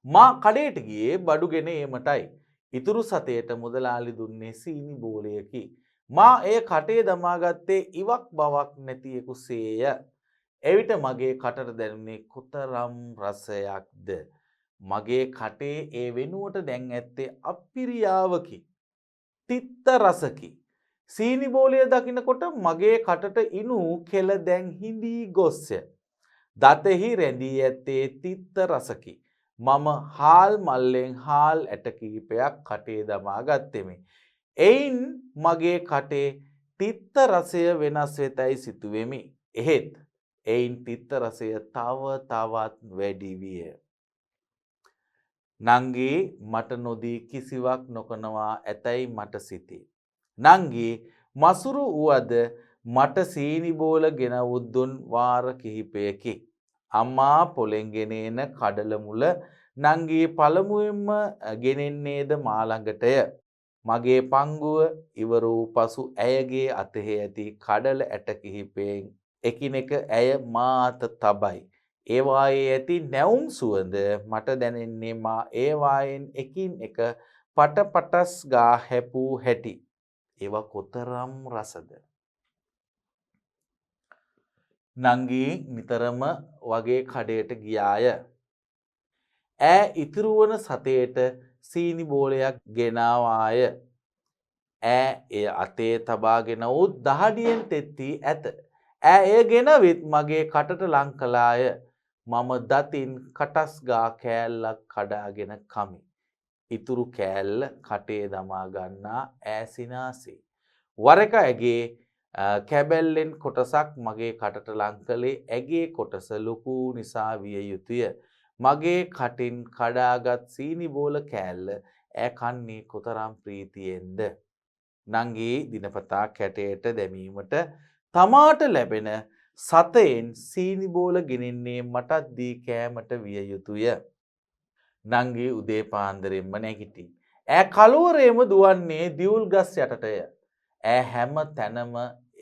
මා කඩේට ගියේ බඩු ගෙන ඒමටයි. ඉතුරු සතේට මුදලාලි දුන්නේ සීනි බෝලයකි. මා එය කටේ දමා ගත්තේ ඉවක් බවක් නැතියෙකුසේය. එවිට මගේ කටට දැනුනේ කොතරම් රසයක්ද. මගේ කටේ ඒ වෙනුවට දැන් ඇත්තේ අප්පිරියාවකි. තිත්ත රසකි. සීනි බෝලය දකින්නකොට මගේ කටට ඉනු කෙල දැන් හිඳී ගොස්ය. දතෙහි රැඳී ඇත්තේ තිත්ත රසකි. මම හාල් මල්ලෙන් හාල් ඇට කිහිපයක් කටේ දමා ගත්තෙමි. එයින් මගේ කටේ තිත්ත රසය වෙනස් වෙතයි සිතුවෙමි. එහෙත් එයින් තිත්ත රසය තව තවත් වැඩි විය. නංගී මට නොදී කිසිවක් නොකනවා ඇතැයි මට සිතේ. නංගී මසුරු වුවද මට සීනි බෝල ගෙනවුත් දුන් වාර කිහිපයකි. අම්මා පොලෙන් ගෙනේන කඩල මුල නංගී පළමුවෙන්ම ගෙනෙන්නේද මා ළඟටය. මගේ පංගුව ඉවර වූ පසු ඇයගේ අතෙහි ඇති කඩල ඇට කිහිපයෙන් එකිනෙක ඇය මා අත තබයි. ඒවායේ ඇති නැවුම් සුවඳ මට දැනෙන්නේ මා ඒවායෙන් එකින් එක පටපටස් ගා හැපූ හැටි. ඒවා කොතරම් රසද. නංගී නිතරම වගේ කඩේට ගියාය. ඈ ඉතුරු වන සතේට සීනි බෝලයක් ගෙනාවාය. ඈ එය අතේ තබාගෙන උත් දහඩියෙන් තෙත්වී ඇත. ඈ එය ගෙනවිත් මගේ කටට ලං කළාය. මම දතින් කටස් ගා කෑල්ලක් කඩාගෙන කමි. ඉතුරු කෑල්ල කටේ දමා ගන්නා ඈ සිනාසේ. වරක ඇගේ කැබැල්ලෙන් කොටසක් මගේ කටට ලං කළේ ඇගේ කොටස ලොකු නිසා විය යුතුය. මගේ කටින් කඩාගත් සීනි බෝල කෑල්ල ඈ කන්නේ කොතරම් ප්‍රීතියෙන්ද. නංගී දිනපතා කැටයට දැමීමට තමාට ලැබෙන සතයෙන් සීනි බෝල ගෙනෙන්නේ මටත් දී කෑමට විය යුතුය. නංගී උදේ පාන්දරෙන්ම නැගිටින්. ඈ කළුවරේම දුවන්නේ දිවුල් ගස් යටටය. ඈ හැම තැනම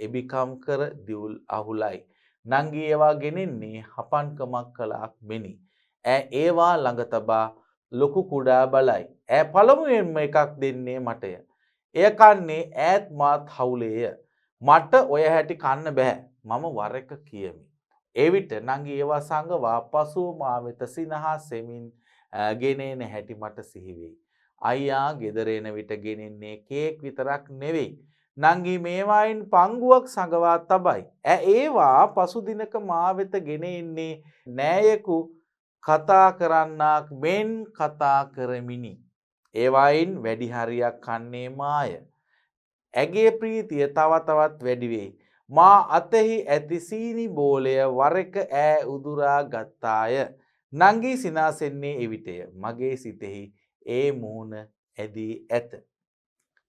එබිකම් කර දිවුල් අහුලයි. නංගී ඒවා ගෙනෙන්නේ හපන්කමක් කළාක් මෙනි. ඈ ඒවා ළඟ තබා ලොකු කුඩා බලයි. ඈ පළමුවෙන්ම එකක් දෙන්නේ මටය. එය කන්නේ ඈත් මාත් හවුලේය. මට ඔය හැටි කන්න බෑ. මම වර එක කියමි. එවිට නංගී ඒවා සංගවා පසුව මා වෙත සිනහසෙමින් ගෙනෙන හැටි මට සිහි වෙයි. අයියා ගෙදර එන විට ගෙනෙන්නේ කේක් විතරක් නෙවෙයි. නංගී මේවායින් පංගුවක් සංගවා තබයි. ඒවා පසු දිනක මා වෙත ගෙන එන්නේ නෑයෙකු කතා කරන්නාක් මෙන් කතා කරමිනි. ඒවායින් වැඩි හරියක් කන්නේ මාය. ඇගේ ප්‍රීතිය තව තවත් වැඩි වෙයි. මා අතෙහි ඇති සීනි බෝලය වර එක ඈ උදුරා ගත්තාය. නංගී සිනාසෙන්නේ එවිටය. මගේ සිතෙහි ඒ මූණ ඇදී ඇත.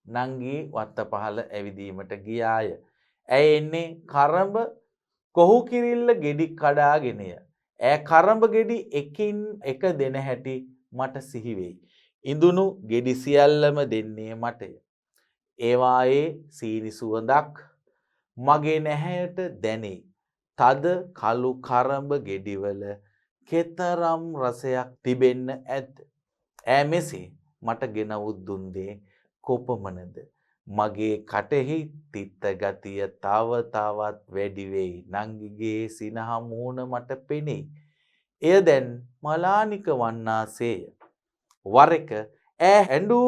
නංගී වත්ත පහළ ඇවිදීමට ගියාය. ඇය එන්නේ කරඹ කොහු කිරිල්ල ගෙඩි කඩාගෙනය. ඈ කරඹ ගෙඩි එකින් එක දෙන හැටි මට සිහි වෙයි. ඉඳුණු ගෙඩි සියල්ලම දෙන්නේ මටය. ඒවායේ සීනි සුවඳක් මගේ නැහැයට දැනේ. තද කළු කරඹ ගෙඩිවල කෙතරම් රසයක් තිබෙන්න ඇද්ද. ඈ මෙසේ මට ගෙනවුත් දුන් දේ කොපමණද. මගේ කටෙහි තිත්ත ගතිය තව තවත් වැඩි වෙයි. නංගිගේ සිනහ මූණ මට පෙනෙයි. එය දැන් මලානික වන්නාසේය. වර එක ඈ හැඬු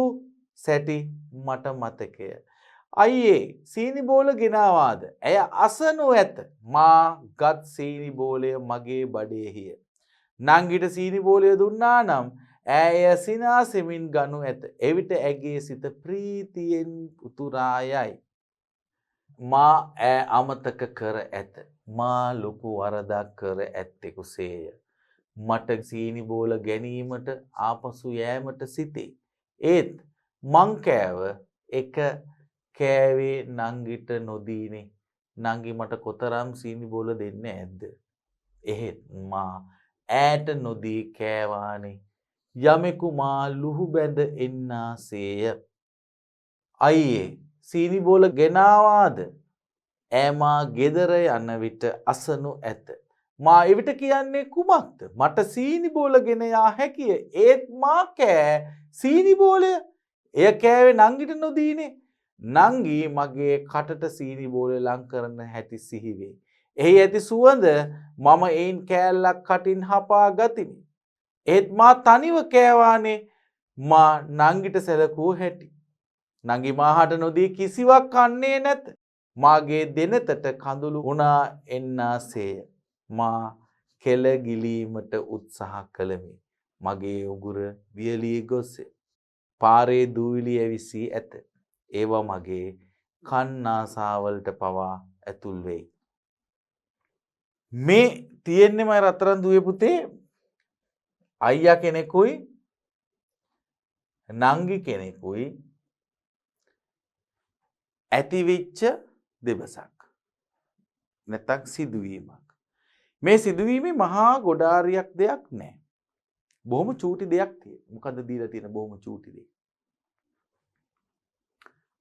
සැටි මට මතකය. අයියේ සීනි බෝල ගෙනාවාද? ඇය අසනු ඇත. මා ගත් සීනි බෝලය මගේ බඩේහිය. නංගිට සීනි බෝලය දුන්නා නම් ඇය සිනාසෙමින් ගනු ඇත. එවිට ඇගේ සිත ප්‍රීතියෙන් උතුරා යයි. මා ඈ අමතක කර ඇත. මා ලොකු වරදක් කර ඇත්තෙකුසේය. මට සීනි බෝල ගැනීමට ආපසු යෑමට සිතේ. ඒත් මං කෑව එක කෑවේ නංගිට නොදීනේ. නංගි මට කොතරම් සීනි බෝල දෙන්නේ ඇද්ද? එහෙත් මා ඈට නොදී කෑවානේ. යමෙකු මා ලුහු බැඳ එන්නාසේය. අයියේ සීනි බෝල ගෙනාවාද? ඈ මා ගෙදර යන විට අසනු ඇත. මා එවිට කියන්නේ කුමක්ද? මට සීනි බෝල ගෙන යා හැකිය. ඒත් මා කෑ සීනි බෝලය. එය කෑවේ නංගිට නොදීනේ. නංගි මගේ කටට සීනි බෝලය ලං කරන හැටි සිහි වේ. එහි ඇති සුවඳ මම එයින් කෑල්ලක් කටින් හපා ගතිමි. ඒත් මා තනිව කෑවානේ. මා නංගිට සැලකූ හැටි. නංගි මාහට නොදී කිසිවක් කන්නේ නැත. මාගේ දෙනතට කඳුළු උනා එන්නාසේය. මා කෙල ගිලීමට උත්සාහ කළෙමි. මගේ උගුර වියලී ගොස්සේ. පාරේ දූවිලි ඇවිසී ඇත. ඒවා මගේ කන්නාසාවලට පවා ඇතුල් වෙයි. මේ තියෙන්නේ මම රත්තරන් දුවේ පුතේ අයියා කෙනෙකුයි නංගි කෙනෙකුයි ඇතිවෙච්ච දෙබසක්. නැත්තම් සිදුවීමක්. මේ සිදුවීමේ මහා ගොඩාරියක් දෙයක් නැහැ. බොහොම චූටි දෙයක් තියෙනවා. මොකද්ද දීලා තියෙන බොහොම චූටි දෙයක්?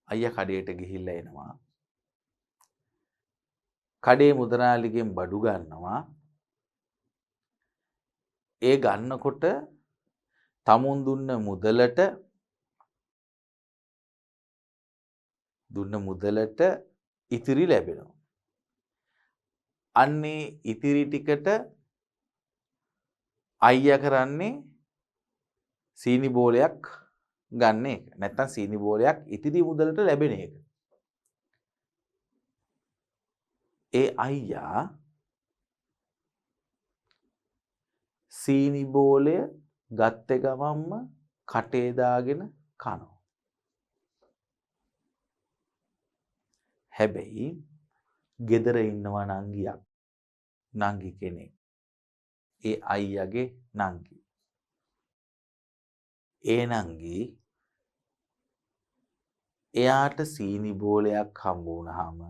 අයියා කඩේට ගිහිල්ලා එනවා. කඩේ මුදලාලිගෙන් බඩු ගන්නවා. ඒ ගන්නකොට තමුන් දුන්න මුදලට ඉතිරි ලැබෙනවා. අන්නේ ඉතිරි ටිකට අයියා කරන්නේ සීනි බෝලයක් ගන්න එක. නැත්තම් සීනි බෝලයක් ඉතිරි මුදලට ලැබෙන එක. ඒ අයියා සීනි බෝලය ගත්ත ගමන්ම කටේ දාගෙන කනවා. හැබැයි ගෙදර ඉන්නවා නංගි කෙනෙක්. ඒ අයියාගේ නංගි. ඒ නංගි එයාට සීනි බෝලයක් හම්බ වුණාම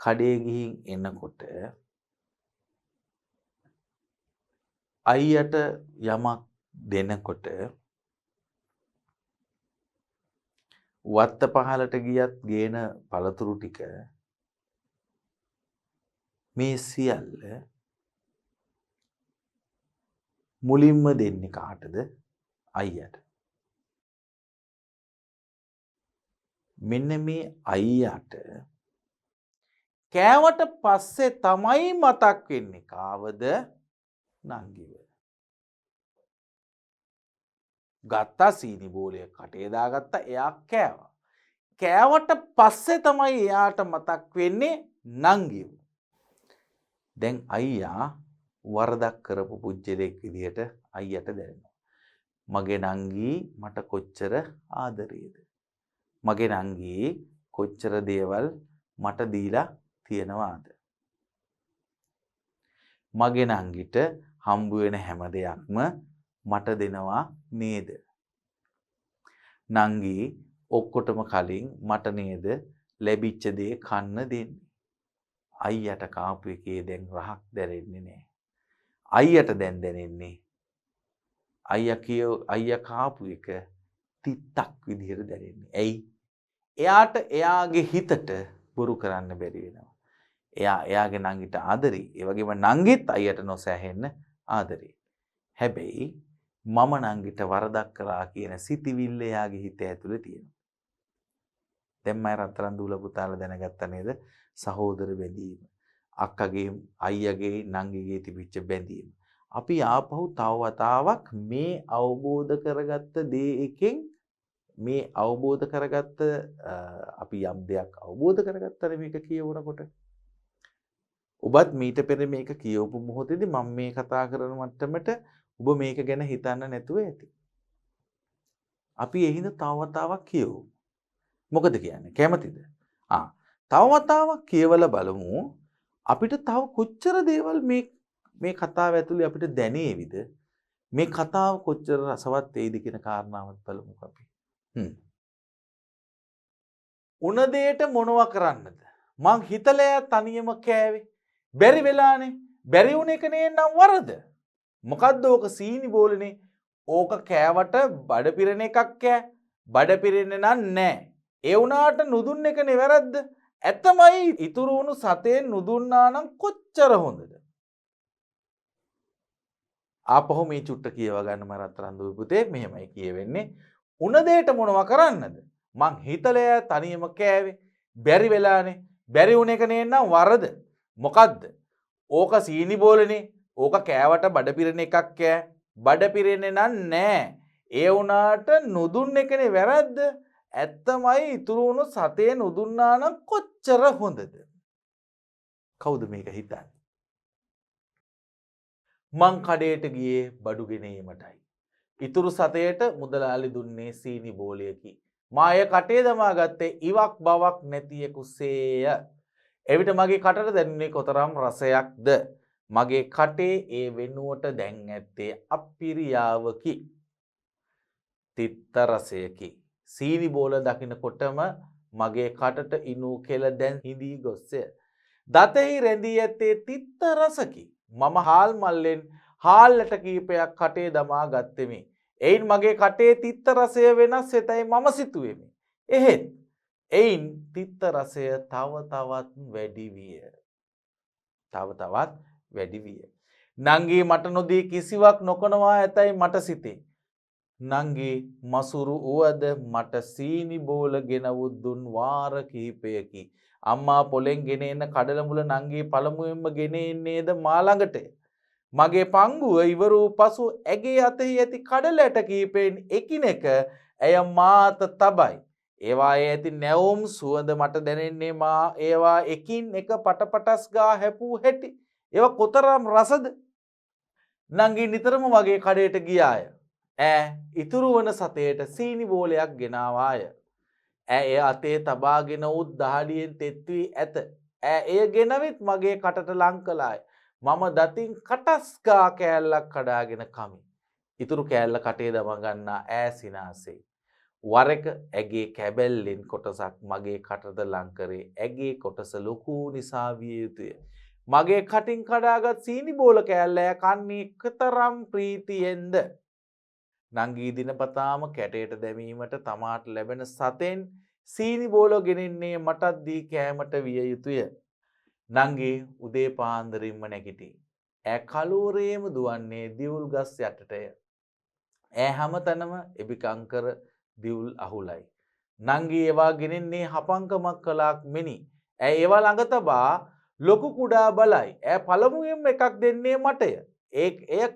කඩේ ගිහින් එනකොට අයියට යමක් දෙනකොට වත්ත පහලට ගියත් ගේන පළතුරු ටික මේ සියල්ල මුලින්ම දෙන්නේ කාටද? අයියට. මෙන්න මේ අයියට කෑවට පස්සේ තමයි මතක් වෙන්නේ කාවද? නංගිව. ගත්තා සීනි බෝලය කටේ දාගත්තා එයා කෑවා. කෑවට පස්සේ තමයි එයාට මතක් වෙන්නේ නංගිව. දැන් අයියා වරදක් කරපු පුජ්‍යලෙක් විදිහට අයියට දැනෙනවා. මගේ නංගී මට කොච්චර ආදරේද? මගේ නංගී කොච්චර දේවල් මට දීලා තියෙනවාද? මගේ නංගිට හම්බ වෙන හැම දෙයක්ම මට දෙනවා නේද? නංගි ඔක්කොටම කලින් මට නේද ලැබිච්ච දේ කන්න දෙන්නේ. අයියට කාපු එකේ දැන් රහක් දැනෙන්නේ නැහැ. අයියට දැන් දැනෙන්නේ අයියා කාපු එක තිත්තක් විදිහට දැනෙන්නේ. ඇයි? එයාට එයාගේ හිතට බොරු කරන්න බැරි වෙනවා. එයාගේ නංගිට ආදරේ. ඒ වගේම නංගිත් අයියට නොසැහෙන්න ආදරේ. හැබැයි මම නංගිට වරදක් කරා කියන සිතිවිල්ල එයාගේ හිත ඇතුලේ තියෙනවා. දැන් මම රත්තරන් දූල පුතාලා දැනගත්තා නේද? සහෝදර බැඳීම. අක්කගේ අයියාගේ නංගිගේ තිබිච්ච බැඳීම. අපි ආපහු තව වතාවක් මේ අවබෝධ කරගත්ත දේ එකෙන් මේ අවබෝධ කරගත්ත අපි යම් දෙයක් අවබෝධ කරගත්තනේ මේක කියවනකොට. ඔබත් මීට පෙර මේක කියවපු මොහොතේදී මම මේ කතා කරන මට්ටමට ඔබ මේක ගැන හිතන්න නැතුව ඇති. අපි එහිඳ තව වතාවක් කියවමු. මොකද කියන්නේ? කැමතිද? තව වතාවක් කියවලා බලමු. අපිට තව කොච්චර දේවල් මේ කතාව ඇතුලේ අපිට දැනේවිද? මේ කතාව කොච්චර රසවත් වෙයිද කියන කාරණාවත් බලමුකෝ අපි. උන දෙයට මොනවා කරන්නද? මං හිතලා තනියම කෑවේ. බැරි වෙලානේ. බැරි වුණ එක නේනම් වරද. මොකද්ද ඕක සීනි බෝලනේ. ඕක කෑවට බඩ පිරෙන එකක් කෑ. බඩ පිරෙන්නේ නෑ. ඒ වුණාට නුදුන්න එකනේ වැරද්ද. ඇත්තමයි ඉතුරු වුණු සතෙන් නුදුන්නා නම් කොච්චර හොඳද? ආපහු මේ චුට්ට කියව ගන්න මරතරන් දුවේ පුතේ මෙහෙමයි කියවෙන්නේ. උන දෙයට මොනවා කරන්නද? මං හිතලෑ තනියම කෑවේ. බැරි වෙලානේ. බැරි වුණ එක නේනම් වරද. මොකද්ද? ඕක සීනි බෝලනේ. ඕක කෑවට බඩ පිරෙන එකක් කෑ. බඩ පිරෙන්නේ නෑ. ඒ වුණාට නුදුන්න එකනේ වැරද්ද. ඇත්තමයි ඉතුරු වුණු සතේ නුදුන්නා නම් කොච්චර හොඳද? කවුද මේක හිතන්නේ? මං කඩේට ගියේ බඩු ගෙනීමටයි. ඉතුරු සතයට මුදලාලි දුන්නේ සීනි බෝලයකි. මා එය කටේ දමා ගත්තේ ඉවක් බවක් නැතියෙකුසේය. එවිට මගේ කටට දැනුනේ කොතරම් රසයක්ද? මගේ කටේ ඒ වෙනුවට දැන් ඇත්තේ අප්පිරියාවකි. තිත්ත රසයකි. සීනි බෝල දකින්නකොටම මගේ කටට ඉනූ කෙල දැන් හිඳී ගොස්ය. දතෙහි රැඳී ඇත්තේ තිත්ත රසකි. මම හාල් මල්ලෙන් හාල්ලට කීපයක් කටේ දමා ගත්තෙමි. එයින් මගේ කටේ තිත්ත රසය වෙනස් වෙතයි මම සිතුවෙමි. එහෙත් එයින් තිත්ත රසය තව තවත් වැඩි විය. තව තවත් වැඩි විය. නංගී මට නොදී කිසිවක් නොකනවා ඇතයි මට සිතේ. නංගී මසුරු වුවද මට සීනි බෝල ගෙනවුත් දුන් වාර කිහිපයකි. අම්මා පොලෙන් ගෙන එන කඩල මුල නංගී පළමුවෙන්ම ගෙන එන්නේද මා ළඟට. මගේ පංගුව ඉවර වූ පසු ඇගේ අතෙහි ඇති කඩල ඇට කීපෙන් එකිනෙක ඇය මාත තබයි. ඒවායේ ඇති නැවුම් සුවඳ මට දැනෙන්නේ මා ඒවා එකින් එක පටපටස් ගා හැපූ හැටි. ඒවා කොතරම් රසද? නංගී නිතරම වගේ කඩේට ගියාය. ඉතුරු වන සතයට සීනි බෝලයක් ගෙනාවාය. එය අතේ තබාගෙන උත් දහඩියෙන් තෙත් වී ඇත. එය ගෙනවිත් මගේ කටට ලං කළාය. මම දතින් කටස්ගා කෑල්ලක් කඩාගෙන කමි. ඉතුරු කෑල්ල කටේ දමා ගන්නා සිනාසේ. වර එක ඇගේ කැබැල්ලෙන් කොටසක් මගේ කටට ලං කරේ. ඇගේ කොටස ලොකු නිසා විය යුතුය. මගේ කටින් කඩාගත් සීනි බෝල කෑල්ල කන්නේ කතරම් ප්‍රීතියෙන්ද? නංගී දිනපතාම කැටයට දැමීමට තමාට ලැබෙන සතෙන් සීනි බෝල ගෙනෙන්නේ මටත් දී කෑමට විය යුතුය. නංගී උදේ පාන්දරින්ම නැගිටි. කලෝරේම දුවන්නේ දිවුල් ගස් යටටය. හැමතැනම එබිකංකර දිවුල් අහුලයි. නංගී ඒවා ගෙනෙන්නේ හපංකමක් කලාක් මෙනි. ඒවා ළඟ තබා ලොකු කුඩා බලයි. පළමුවෙන්ම එකක් දෙන්නේ මටය. එය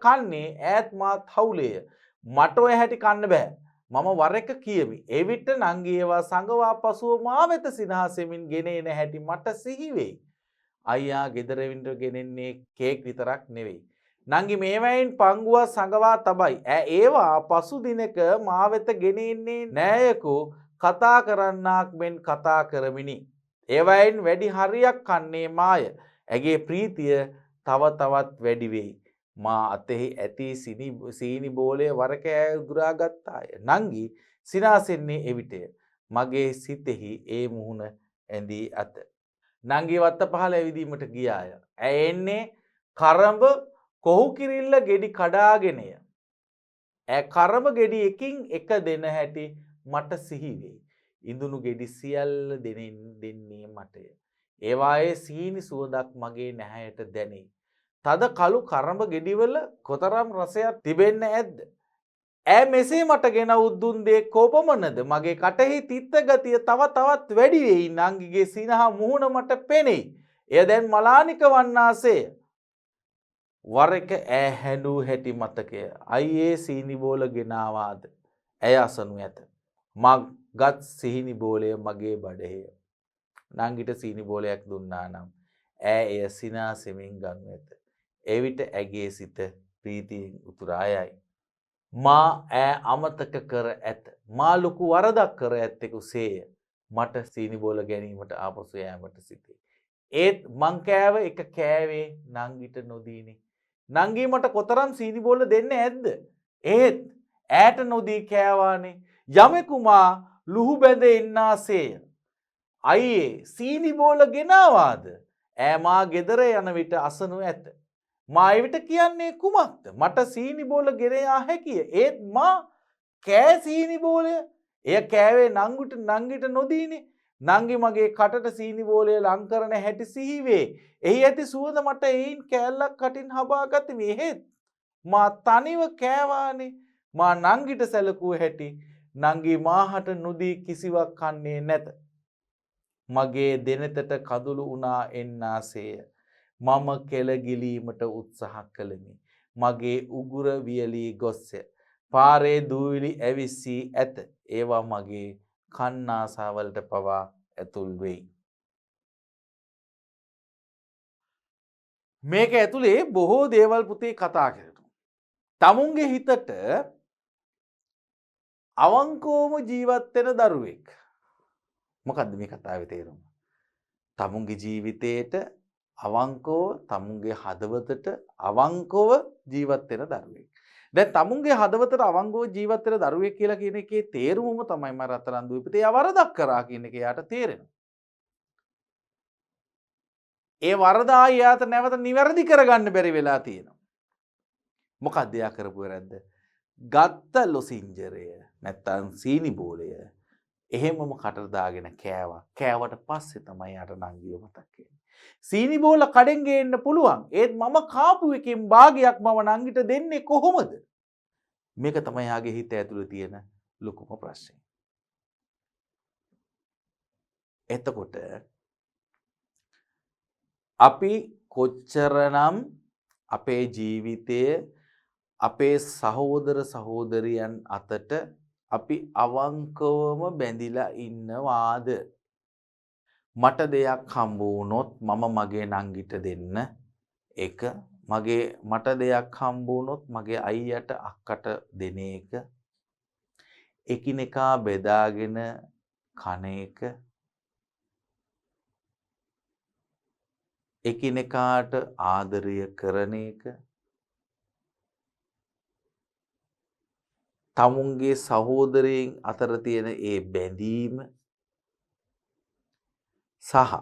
කන්නේ ඈත් මාත් හවුලේය. මට ඔය හැටි කන්න බෑ. මම වර එක කියමි. එවිට නංගී ඒවා සංගවා පසුව මා වෙත සිනහසෙමින් ගෙනේ නැහැටි මට සිහි වෙයි. අයියා ගෙදර වින්ට ගෙනෙන්නේ කේක් විතරක් නෙවෙයි. නංගි මේවයින් පංගුව සංගවා තබයි. ඒවා පසු දිනක මා වෙත ගෙනෙන්නේ නෑයකෝ කතා කරන්නාක් මෙන් කතා කරමිනි. ඒවයින් වැඩි හරියක් කන්නේ මාය. ඇගේ ප්‍රීතිය තව තවත් වැඩි වෙයි. මා අතෙහි ඇති සීනි බෝලය වරක උදුරා ගත්තාය. නංගි සිනාසෙන්නේ එවිටය. මගේ සිතෙහි ඒ මුහුණ ඇඳී ඇත. නංගි වත්ත පහළ ඇවිදීමට ගියාය. එන්නේ කරඹ කොහු කිරිල්ල ගෙඩි කඩාගෙනය. කරඹ ගෙඩි එකින් එක දෙන හැටි මට සිහි වෙයි. ඉඳුණු ගෙඩි සියල්ල දෙන්නේ මටය. ඒවායේ සීනි සුවඳක් මගේ නැහැයට දැනේ. තද කළු කරඹ ගෙඩිවල කොතරම් රසයක් තිබෙන්න ඇද්ද? මෙසේ මට ගෙන උද්දුන් දේ කොපමණද? මගේ කටෙහි තිත්ත ගතිය තව තවත් වැඩි වෙයි. නංගිගේ සිනහ මුහුණ මට පෙනෙයි. එය දැන් මලානික වන්නාසේය. වර එක හැඬු හැටි මතකය. අයියේ සීනි බෝල ගෙනාවාද? ඇය අසනු ඇත. මගත් සීනි බෝලය මගේ බඩේ. නංගිට සීනි බෝලයක් දුන්නා නම් ඈ එය සිනාසෙමින් ගනු ඇත. එවිට ඇගේ සිත ප්‍රීතියෙන් උතුරා යයි. මා ඈ අමතක කර ඇත. මා ලොකු වරදක් කර ඇත්තෙකු සේය. මට සීනි බෝල ගැනීමට ආපසු යෑමට සිතේ. ඒත් මං කෑව එක කෑවේ නංගිට නොදීනේ. නංගී මට කොතරම් සීනි බෝල දෙන්න ඇද්ද? ඒත් ඈට නොදී කෑවානේ. යමෙකු මා ලුහු බැඳ එන්නාසේය. අයියේ සීනි බෝල ගෙනාවාද? ඈ මා ගෙදර යන විට අසනු ඇත. මා එවිට කියන්නේ කුමක්ද? මට සීනි බෝල ගෙන යා හැකිය. ඒත් මා කෑ සීනි බෝලය. එය කෑවේ නංගිට නොදීනේ. නංගි මගේ කටට සීනි බෝලය ලං කරන හැටි සිහි වේ. එහි ඇති සුවඳ මට එයින් කෑල්ලක් කටින් හබා ගතිමි. එහෙත් මා තනිව කෑවානේ. මා නංගිට සැලකුව හැටි නංගි මාහට නොදී කිසිවක් කන්නේ නැත. මගේ දෙනතට කඳුළු උනා එන්නාසේය. මම කෙලගිලීමට උත්සාහ කළෙමි. මගේ උගුර වියලී ගොස්ය. පාරේ දූවිලි ඇවිස්සී ඇත. ඒවා මගේ කන්නාසාවලට පවා ඇතුල් වෙයි. මේක ඇතුලේ බොහෝ දේවල් පුතේ කතා කරනවා. තමුන්ගේ හිතට අවංකවම ජීවත් වෙන දරුවෙක්. මොකද්ද මේ කතාවේ තේරුම? තමුන්ගේ ජීවිතේට අවංකව තමුන්ගේ හදවතට අවංකව ජීවත් වෙන දරුවෙක්. දැන් තමුන්ගේ හදවතට අවංකව ජීවත් වෙන දරුවෙක් කියලා කියන එකේ තේරුමම තමයි මම රත්තරන් දුවේ එයා වරදක් කරා කියන එක එයාට තේරෙනවා. ඒ වරද ආයෙත් නැවත නිවැරදි කරගන්න බැරි වෙලා තියෙනවා. මොකක්ද එයා කරපු වැරද්ද? ගත්ත ලොසින්ජරය නැත්තම් සීනි බෝලය එහෙමම කටට දාගෙන කෑවා. කෑවට පස්සේ තමයි යාට නංගිව මතක් වෙන්නේ. සීනි බෝල කඩෙන් ගේන්න පුළුවන්. ඒත් මම කාපු එකෙන් භාගයක් මම නංගිට දෙන්නේ කොහොමද? මේක තමයි යාගේ හිත ඇතුලේ තියෙන ලොකුම ප්‍රශ්නේ. එතකොට අපි කොච්චරනම් අපේ ජීවිතයේ අපේ සහෝදර සහෝදරියන් අතට අපි අවංකවම බැඳිලා ඉන්නවාද? මට දෙයක් හම්බ වුණොත් මම මගේ නංගිට දෙන්න එක, මට දෙයක් හම්බ වුණොත් මගේ අයියට අක්කට දෙන එක, එකිනෙකා බෙදාගෙන කන එක, එකිනෙකාට ආදරය කරන එක, තමුන්ගේ සහෝදරයන් අතර තියෙන ඒ බැඳීම සහ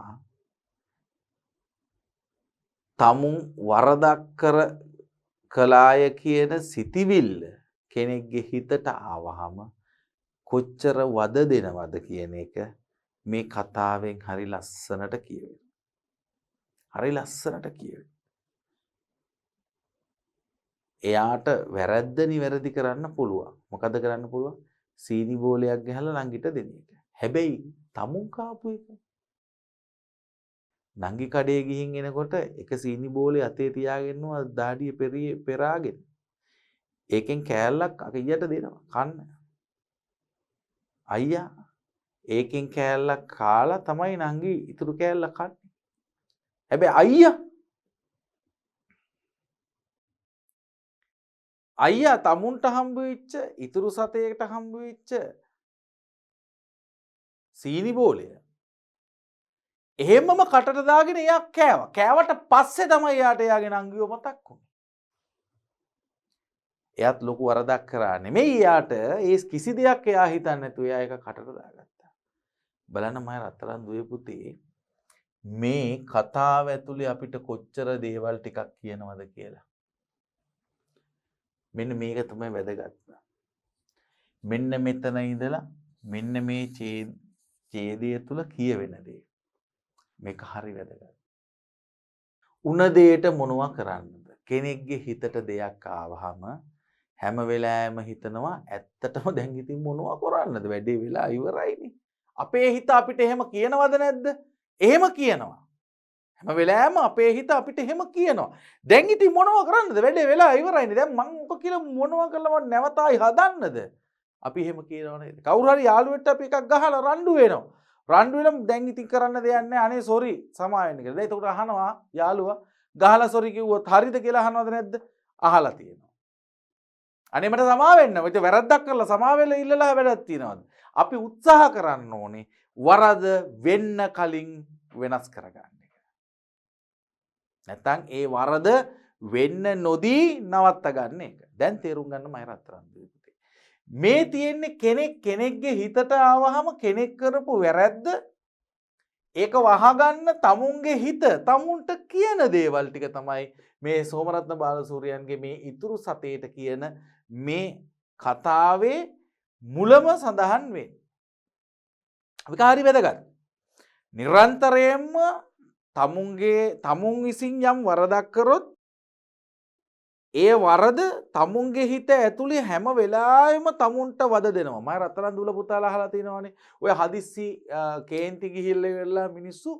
තමුන් වරදක් කළාය කියන සිතිවිල්ල කෙනෙක්ගේ හිතට ආවහම කොච්චර වද දෙනවද කියන එක මේ කතාවෙන් හරි ලස්සනට කියවෙනවා. හරි ලස්සනට කියවෙනවා. එයාට වැරද්ද නිවැරදි කරන්න පුළුවන්. මොකද කරන්න පුළුවන්? සීනි බෝලයක් ගහලා නංගිට දෙන එක. හැබැයි තමුන් කාපු එක. නංගි කඩේ ගිහින් එනකොට එක සීනි බෝලේ අතේ තියාගෙනවා දාඩිය පෙරාගෙන. ඒකෙන් කෑල්ලක් අයියට දෙනවා කන්න. අයියා ඒකෙන් කෑල්ලක් කාලා තමයි නංගි ඉතුරු කෑල්ල කන්නේ. හැබැයි අයියා තමුන්ට හම්බ වෙච්ච ඉතුරු සතේකට හම්බ වෙච්ච සීනි බෝලය එහෙමම කටට දාගෙන එයා කෑවා. කෑවට පස්සේ තමයි එයාට එයාගේ නංගිව මතක් වුනේ. එයාත් ලොකු වරදක් කරා නෙමෙයි. එයාට ඒ කිසි දෙයක් එයා හිතන්නේ නැතුව එයා ඒක කටට දාගත්තා. බලන්න මම රත්තරන් දුවේ පුතේ මේ කතාව ඇතුලේ අපිට කොච්චර දේවල් ටිකක් කියනවද කියලා. මෙන්න මේක තමයි වැදගත්. මෙන්න මෙතන ඉඳලා මෙන්න මේ ඡේදය තුල කියවෙන දේ. මේක හරි වැදගත්. උන දෙයට මොනවා කරන්නද? කෙනෙක්ගේ හිතට දෙයක් ආවහම හැම වෙලාවෙම හිතනවා ඇත්තටම දැන් ඉතින් මොනවා කරන්නද? වැඩේ වෙලා ඉවරයිනේ. අපේ හිත අපිට එහෙම කියනවද නැද්ද? එහෙම කියනවා. හැම වෙලාවෙම අපේ හිත අපිට එහෙම කියනවා. දැන් ඉතින් මොනවා කරන්නද? වැඩේ වෙලා ඉවරයිනේ. දැන් මං මොක කියලා මොනවා කළා මම නැවතයි හදන්නද? අපි එහෙම කියනවා නේද? කවුරු හරි යාළුවෙක්ට අපි එකක් ගහලා රණ්ඩු වෙනවා. රණ්ඩු වෙලම දැන් ඉතින් කරන්න දෙයක් නැහැ. අනේ සෝරි සමා වෙන්න කියලා. දැන් එතකොට අහනවා යාළුවා ගහලා සෝරි කිව්වොත් හරිද කියලා අහනවද නැද්ද? අහලා තියෙනවා. අනේ මට සමා වෙන්න. මට වැරද්දක් කරලා සමා වෙලා ඉල්ලලා වැඩක් තියනවාද? අපි උත්සාහ කරන්න ඕනේ වරද වෙන්න කලින් වෙනස් කරගන්න එක. නැත්තම් ඒ වරද වෙන්න නොදී නවත්ත ගන්න එක. දැන් තේරුම් ගන්න මම රත්තරන් දුවේ. මේ තියෙන්නේ කෙනෙක්ගේ හිතට ආවහම කෙනෙක් කරපු වැරද්ද ඒක වහගන්න තමුන්ගේ හිත තමුන්ට කියන දේවල් ටික තමයි මේ සෝමරත්න බාලසූරියන්ගේ මේ ඉතුරු සතේට කියන මේ කතාවේ මුලම සඳහන් වේ. අපි කාරි වැදගත්. නිරන්තරයෙන්ම තමුන් විසින් යම් වරදක් කරොත් ඒ වරද තමුන්ගේ හිත ඇතුලේ හැම වෙලාවෙම තමුන්ට වද දෙනවා. මම රත්තරන් දුල පුතාලා අහලා තිනවනේ. ඔය හදිස්සි කේන්ති ගිහිල්ලා ඉවරලා මිනිස්සු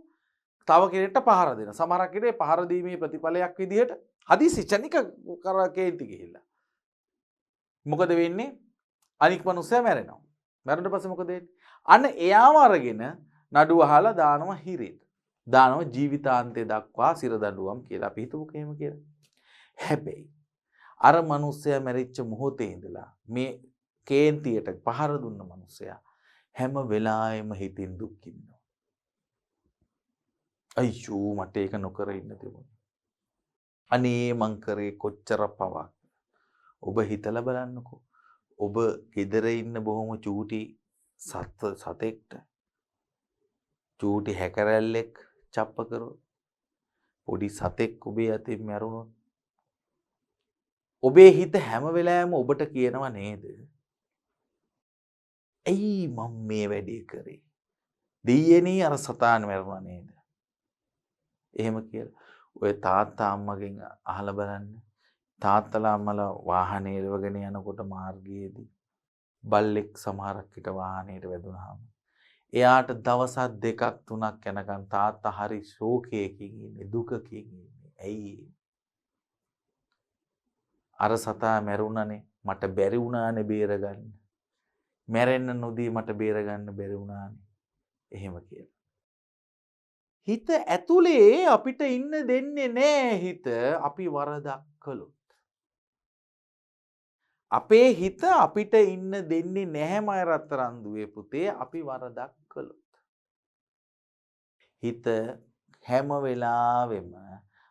තව කෙනෙක්ට පහර දෙනවා. සමහරක් ඉතින් පහර දීමේ ප්‍රතිඵලයක් විදිහට හදිස්සි චනික කර කේන්ති ගිහිල්ලා. මොකද වෙන්නේ? අනික් මිනිස්සයා මැරෙනවා. මැරුණට පස්සේ මොකද වෙන්නේ? අන්න එයාම අරගෙන නඩුව අහලා දානවා හිරේට. දානවා ජීවිතාන්තය දක්වා සිර දඬුවම් කියලා. අපි හිතමුකෝ එහෙම කියලා. හැබැයි අර මිනිස්සයා මැරිච්ච මොහොතේ ඉඳලා මේ කේන්තියට පහර දුන්න මිනිස්සයා හැම වෙලාවෙම හිතින් දුක් විඳිනවා. අයියෝ මට ඒක නොකර ඉන්න තිබුණා. අනේ මං කරේ කොච්චර පවක්. ඔබ හිතලා බලන්නකෝ. ඔබ ගෙදර ඉන්න බොහොම චූටි සතෙක්ට චූටි හැකරැල්ලෙක් චප්ප කරොත් පොඩි සතෙක් ඔබේ අතින් මැරුණොත් ඔබේ හිත හැම වෙලාවෙම ඔබට කියනවා නේද? ඇයි මම මේ වැඩේ කරේ? දෙයියනේ අර සතාන් මැරුණා නේද? එහෙම කියලා. ඔය තාත්තා අම්මගෙන් අහලා බලන්න. තාත්තලා අම්මලා වාහනේ ඉරවගෙන යනකොට මාර්ගයේදී බල්ලෙක් සමහරක් විට වාහනේට වැදුනහම එයාට දවස් දෙකක් තුනක් යනකම් තාත්තා හරි ශෝකයකින් ඉන්නේ දුකකින් ඉන්නේ. ඇයි? අර සතා මැරුණනේ මට බැරි වුණානේ බේරගන්න. මැරෙන්න නොදී මට බේරගන්න බැරි වුණානේ. එහෙම කියලා. හිත ඇතුලේ අපිට ඉන්න දෙන්නේ නෑ හිත අපි වරදක් කළොත්. අපේ හිත අපිට ඉන්න දෙන්නේ නැහැ මය රත්තරන් දුවේ පුතේ අපි වරදක් කළොත්. හිත හැම වෙලාවෙම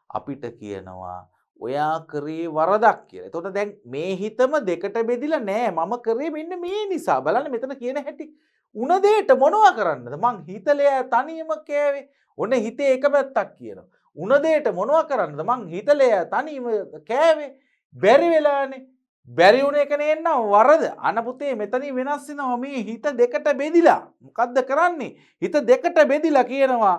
අපිට කියනවා ඔයා කරේ වරදක් කියලා. එතකොට දැන් මේ හිතම දෙකට බෙදිලා නෑ මම කරේ මෙන්න මේ නිසා. බලන්න මෙතන කියන හැටි. උණ දෙයට මොනවා කරන්නද? මං හිතලෑ තනියම කෑවේ. ඔන්න හිතේ එක පැත්තක් කියනවා. උණ දෙයට මොනවා කරන්නද? මං හිතලෑ තනියම කෑවේ. බැරි වෙලානේ. බැරි වුණ එක නේන්න වරද. අන පුතේ මෙතනින් වෙනස් වෙනවා මේ හිත දෙකට බෙදිලා. මොකද්ද කරන්නේ? හිත දෙකට බෙදිලා කියනවා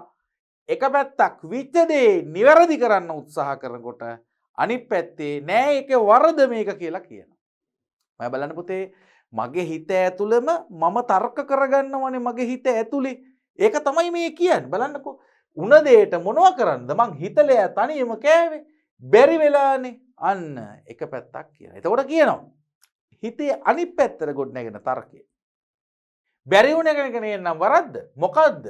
එක පැත්තක් විච්ච දේ නිවැරදි කරන්න උත්සාහ කරනකොට අනිත් පැත්තේ නෑ ඒකේ වරද මේක කියලා කියනවා. මම බලන්න පුතේ මගේ හිත ඇතුළෙම මම තර්ක කරගන්නවනේ මගේ හිත ඇතුලේ. ඒක තමයි මේ කියන්නේ. බලන්නකෝ. උණ දෙයට මොනවා කරන්නද? මං හිතලෑ තනියම කෑවේ. බැරි වෙලානේ. අන්න එක පැත්තක් කියනවා. එතකොට කියනවා හිතේ අනිත් පැත්තට ගොඩ නැගෙන තර්කය. බැරි වුණ එක නේනම් වරද්ද. මොකද්ද?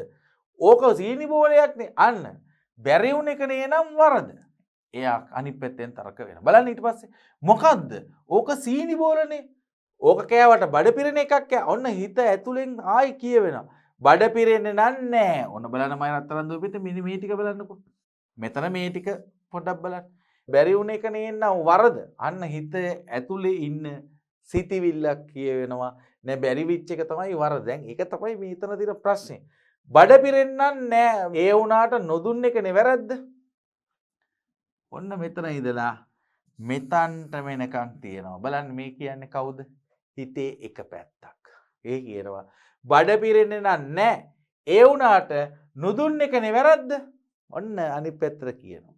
ඕක සීනි බෝලයක්නේ. අන්න බැරි වුණ එක නේනම් වරද. එයා අනිත් පැත්තෙන් තර්ක වෙනවා. බලන්න ඊට පස්සේ මොකද්ද? ඕක සීනි බෝලනේ. ඕක කෑවට බඩ පිරෙන එකක් කෑ. ඔන්න හිත ඇතුලෙන් ආයි කියවෙනවා. බඩ පිරෙන්නේ නැහැ. ඔන්න බලන්න මම රත්තරන් දුපිට මෙන්න මේ ටික බලන්නකෝ. මෙතන මේ ටික පොඩ්ඩක් බලන්න. බැරි වුණ එක නේනම් වරද. අන්න හිත ඇතුලේ ඉන්න සිතිවිල්ලක් කියවෙනවා. නෑ බැරි විච් එක තමයි වරද. දැන් ඒක තමයි මේ හිතන තියෙන ප්‍රශ්නේ. බඩ පිරෙන්නන් නෑ. ඒ වුණාට නොදුන්න එකනේ වැරද්ද. ඔන්න මෙතන ඉඳලා මෙතන්ට වෙනකන් තියෙනවා. බලන්න මේ කියන්නේ කවුද? හිතේ එක පැත්තක්. ඒ කියනවා බඩ පිරෙන්නේ නැහැ. ඒ වුණාට නොදුන්න එකනේ වැරද්ද. ඔන්න අනිත් පැත්තට කියනවා.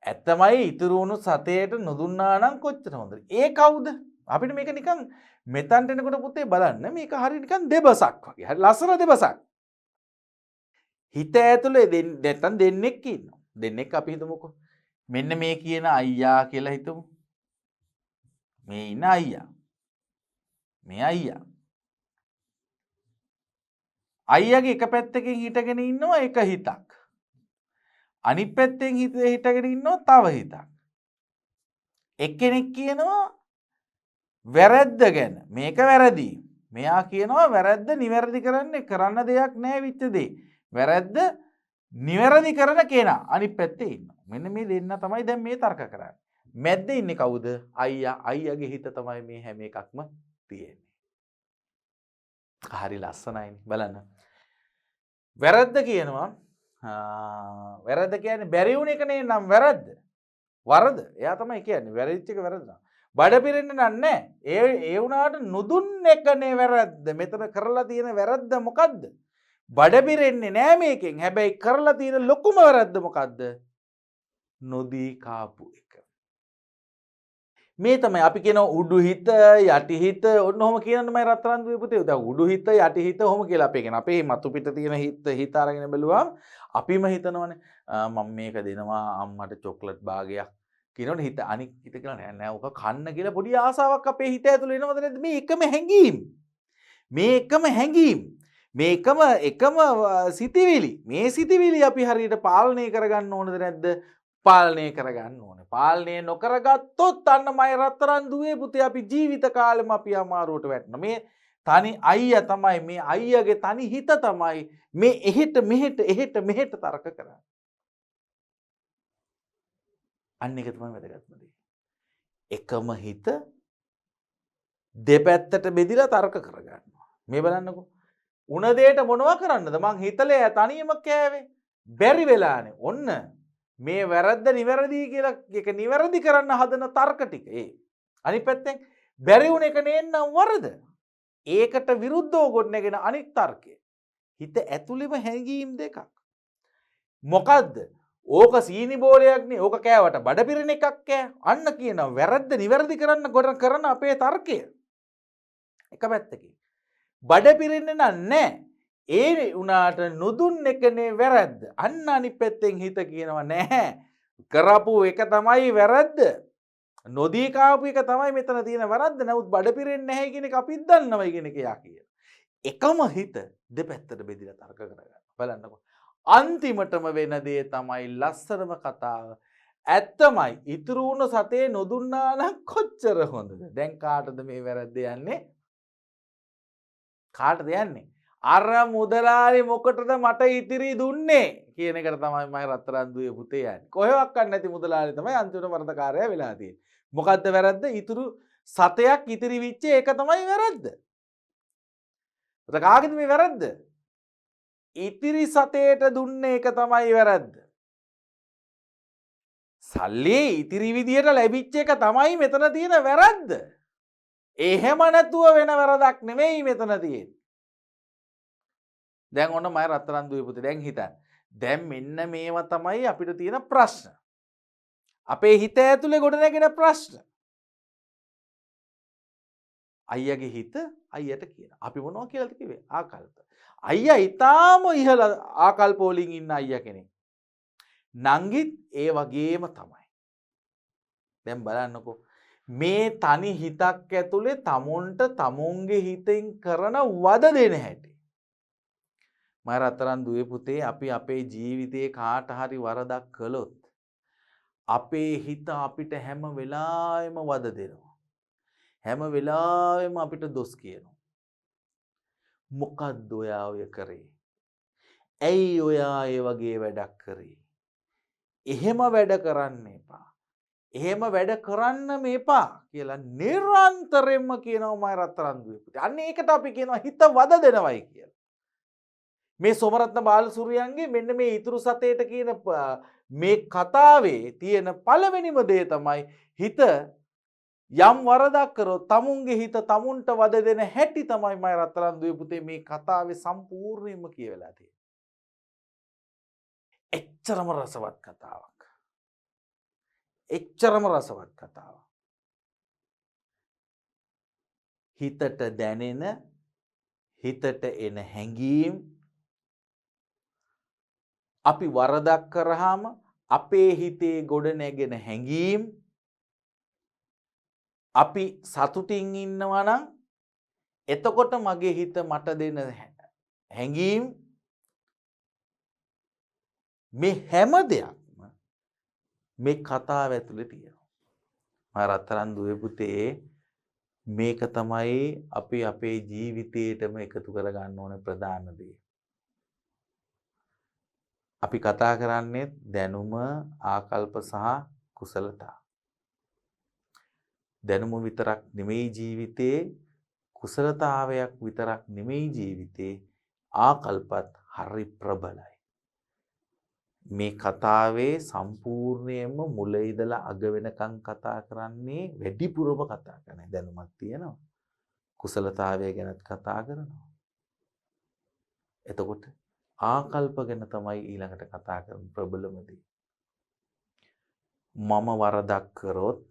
ඇත්තමයි ඉතුරු වුණු සතේට නොදුන්නා නම් කොච්චර හොඳද? ඒ කවුද? අපිට මේක නිකන් මෙතන්ට එනකොට පුතේ බලන්න මේක හරිය නිකන් දෙබසක් වගේ. හරි ලස්සන දෙබසක්. හිත ඇතුලේ නැත්තම් දෙන්නෙක් ඉන්නවා. දෙන්නෙක් අපි හිතමුකෝ. මෙන්න මේ කියන අයියා කියලා හිතමු. මේ ඉන්න අයියා. මේ අයියා. අයියාගේ එක පැත්තකින් හිටගෙන ඉන්නවා එක හිතක්. අනිත් පැත්තෙන් හිටගෙන ඉන්නවා තව හිතක්. එක්කෙනෙක් කියනවා වැරද්ද ගැන මේක වැරදි. මෙයා කියනවා වැරද්ද නිවැරදි කරන්න දෙයක් නැහැ විච්ච දේ. වැරද්ද නිවැරදි කරන කෙනා අනිත් පැත්තේ ඉන්නවා. මෙන්න මේ දෙන්න තමයි දැන් මේ තර්ක කරන්නේ. මැද්දේ ඉන්නේ කවුද? අයියා. අයියාගේ හිත තමයි මේ හැම එකක්ම තියෙන්නේ. හරි ලස්සනයිනේ බලන්න. වැරද්ද කියනවා වැරද්ද කියන්නේ බැරි වුණ එක නේ නම් වැරද්ද. වරද. එයා තමයි කියන්නේ වැරදිච්ච එක වැරද්ද. බඩ පිරෙන්නේ නැහැ. ඒ වුණාට නුදුන් එකනේ වැරද්ද. මෙතන කරලා තියෙන වැරද්ද මොකද්ද? බඩ පිරෙන්නේ නැහැ මේකෙන්. හැබැයි කරලා තියෙන ලොකුම වැරද්ද මොකද්ද? නොදී කාපු එක. මේ තමයි අපි කියන උඩු හිත යටි හිත ඔන්න ඔහොම කියනනේ මම රත්තරන් දුවේ පුතේ. දැන් උඩු හිත යටි හිත ඔහොම කියලා අපි කියන. අපේ මතු පිට තියෙන හිත අරගෙන බැලුවම අපිම හිතනවනේ මම මේක දෙනවා අම්මට චොක්ලට් භාගයක් කියනවනේ හිත අනික් හිත කියලා නෑ නෑ ඔක කන්න කියලා පොඩි ආසාවක් අපේ හිත ඇතුළේ එනවද නැද්ද? මේ එකම හැඟීම්. මේ එකම හැඟීම්. මේ එකම සිතිවිලි. මේ සිතිවිලි අපි හරියට පාලනය කරගන්න ඕනද නැද්ද? පාලනය කරගන්න ඕනේ. පාලනය නොකරගත්තොත් අන්න මයි රත්තරන් දුවේ පුතේ අපි ජීවිත කාලෙම අපි අමාරුවට වැටෙනවා. මේ තනි අයියා තමයි මේ අයියාගේ තනි හිත තමයි මේ එහෙට මෙහෙට තර්ක කරන්නේ. අන්න එක තමයි වැදගත්ම දේ. එකම හිත දෙපැත්තට බෙදිලා තර්ක කරගන්නවා. මේ බලන්නකෝ. උණ දෙයට මොනවා කරන්නද? මං හිතලේ තනියම කෑවේ. බැරි වෙලානේ. ඔන්න මේ වැරද්ද නිවැරදි කියලා එක නිවැරදි කරන්න හදන තර්ක ටික ඒ. අනිත් පැත්තෙන් බැරි වුණ එක නේන්නම් වරද. ඒකට විරුද්ධව ගොඩනගෙන අනිත් තර්කය. හිත ඇතුළෙම හැඟීම් දෙකක්. මොකද්ද? ඕක සීනි බෝලයක් නේ. ඕක කෑවට බඩ පිරෙන එකක් කෑ. අන්න කියනවා වැරද්ද නිවැරදි කරන්න ගොඩ කරන අපේ තර්කය. එක පැත්තකින්. බඩ පිරෙන්නේ නැහැ. ඒ උනාට නුදුන් එකනේ වැරද්ද. අන්න අනිත් පැත්තෙන් හිත කියනවා නැහැ. කරපු එක තමයි වැරද්ද. නොදී කාපු එක තමයි මෙතන තියෙන වැරද්ද. නමුත් බඩ පිරෙන්නේ නැහැ කියන එක අපිත් දන්නවා කියන එක යා කියන. එකම හිත දෙපැත්තට බෙදලා තර්ක කරගන්න. බලන්නකො. අන්තිමටම වෙන දේ තමයි ලස්සනම කතාව. ඇත්තමයි ඉතුරු වුණ සතේ නොදුන්නා නම් කොච්චර හොඳද? දැන් කාටද මේ වැරද්ද යන්නේ? කාටද යන්නේ? අර මුදලාලි මොකටද මට ඉතිරි දුන්නේ කියන එකට තමයි මම රත්තරන් දුවේ පුතේ යන්නේ. කොහෙවත් නැති මුදලාලි තමයි අන්තිමට වරදකාරයා වෙලා තියෙන්නේ. මොකද්ද වැරද්ද? ඉතුරු සතයක් ඉතිරි වෙච්ච එක තමයි වැරද්ද. කාගේද මේ වැරද්ද? ඉතිරි සතේට දුන්නේ එක තමයි වැරද්ද. සල්ලි ඉතිරි විදියට ලැබිච්ච එක තමයි මෙතන තියෙන වැරද්ද. එහෙම නැතුව වෙන වැරදක් නෙමෙයි මෙතන තියෙන්නේ. දැන් ඔන්න මම රත්තරන් දුවේ පුතේ දැන් හිතන්න. දැන් මෙන්න මේවා තමයි අපිට තියෙන ප්‍රශ්න. අපේ හිත ඇතුලේ ගොඩ නැගෙන ප්‍රශ්න. අයියාගේ හිත අයියට කියන. අපි මොනවා කියලාද කිව්වේ? ආකල්ප. අයියා ඊටාම ඉහළ ආකල්ප වලින් ඉන්න අයියා කෙනෙක්. නංගිත් ඒ වගේම තමයි. දැන් බලන්නකෝ මේ තනි හිතක් ඇතුලේ තමුන්ට තමුන්ගේ හිතෙන් කරන වද දෙන හැටි. මම රත්තරන් දුවේ පුතේ අපි අපේ ජීවිතේ කාට හරි වරදක් කළොත් අපේ හිත අපිට හැම වෙලාවෙම වද දෙනවා. හැම වෙලාවෙම අපිට දොස් කියනවා. මොකද්ද ඔයා ඔය කරේ? ඇයි ඔයා ඒ වගේ වැඩක් කරේ? එහෙම වැඩ කරන්න එපා. එහෙම වැඩ කරන්න මේපා කියලා නිරන්තරයෙන්ම කියනවා මම රත්තරන් දුවේ පුතේ. අන්න ඒකට අපි කියනවා හිත වද දෙනවයි කියලා. මේ සෝමරත්න බාලසූරියන්ගේ මෙන්න මේ ඉතුරු සතේට කියන මේ කතාවේ තියෙන පළවෙනිම දේ තමයි හිත යම් වරදක් කරොත් තමුන්ගේ හිත තමුන්ට වද දෙන හැටි තමයි මම රත්තරන් දුවේ පුතේ මේ කතාවේ සම්පූර්ණයෙන්ම කියවලා තියෙන්නේ. එච්චරම රසවත් කතාවක්. එච්චරම රසවත් කතාවක්. හිතට දැනෙන හිතට එන හැඟීම් අපි වරදක් කරාම අපේ හිතේ ගොඩ නැගෙන හැඟීම් අපි සතුටින් ඉන්නවා නම් එතකොට මගේ හිත මට දෙන හැඟීම් මේ හැම දෙයක්ම මේ කතාව ඇතුලේ තියෙනවා. මා රත්තරන් දුවේ පුතේ මේක තමයි අපි අපේ ජීවිතේටම එකතු කරගන්න ඕනේ ප්‍රධාන දේ. අපි කතා කරන්නේ දැනුම, ආකල්ප සහ කුසලතා. දැනුම විතරක් නෙමෙයි ජීවිතේ, කුසලතාවයක් විතරක් නෙමෙයි ජීවිතේ, ආකල්පත් හරි ප්‍රබලයි. මේ කතාවේ සම්පූර්ණයෙන්ම මුල ඉඳලා අග වෙනකන් කතා කරන්නේ වැඩිපුරම කතා කරන්නේ දැනුමක් තියෙනවා. කුසලතාවය ගැනත් කතා කරනවා. එතකොට ආකල්ප ගැන තමයි ඊළඟට කතා කරන ප්‍රබලම දේ. මම වරදක් කරොත්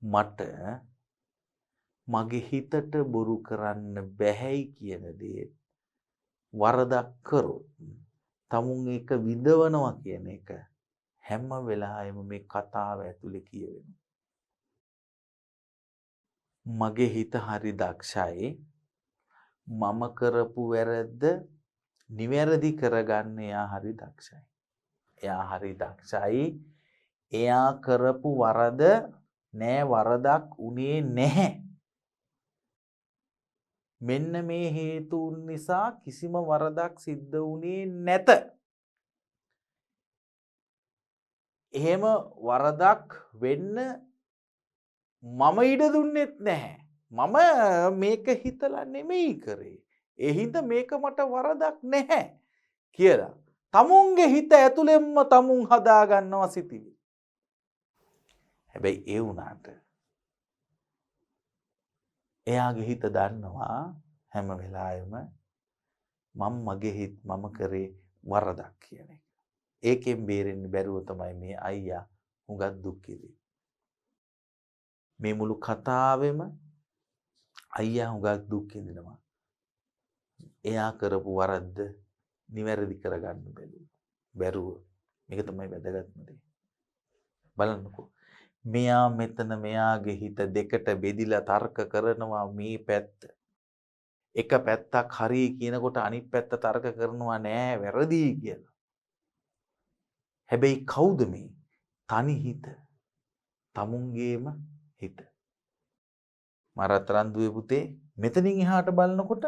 මට මගේ හිතට බොරු කරන්න බැහැයි කියන දේ වරදක් කරොත් තමුන් ඒක විඳවනවා කියන එක හැම වෙලාවෙම මේ කතාව ඇතුලේ කියවෙනවා. මගේ හිත හරි දක්ෂයි. මම කරපු වැරද්ද නිවැරදි කරගන්න එයා හරි දක්ෂයි. එයා හරි දක්ෂයි. එයා කරපු වරද නෑ වරදක් උනේ නැහැ. මෙන්න මේ හේතුන් නිසා කිසිම වරදක් සිද්ධ වුණේ නැත. එහෙම වරදක් වෙන්න මම ඉඩ දුන්නෙත් නැහැ. මම මේක හිතලා නෙමෙයි කරේ. ඒ හින්දා මේක මට වරදක් නැහැ කියලා. තමුන්ගේ හිත ඇතුළෙන්ම තමුන් හදා ගන්නවා සිතිවිලි. හැබැයි ඒ වුණාට එයාගේ හිත දන්නවා හැම වෙලාවෙම මගේ හිත මම කරේ වරදක් කියන එක. ඒකෙන් බේරෙන්න බැරුව තමයි මේ අයියා හුඟක් දුක් විඳින්නේ. මේ මුළු කතාවෙම අයියා හුඟක් දුක් විඳිනවා. එයා කරපු වරද්ද නිවැරදි කරගන්න බැරුව. මේක තමයි වැදගත්ම දේ. බලන්නකෝ. මෙයා මෙතන මෙයාගේ හිත දෙකට බෙදිලා තර්ක කරනවා මේ පැත්ත. එක පැත්තක් හරි කියනකොට අනිත් පැත්ත තර්ක කරනවා නෑ වැරදි කියලා. හැබැයි කවුද මේ? තනි හිත. තමුන්ගේම හිත. මරතරන් දුවේ පුතේ මෙතනින් එහාට බලනකොට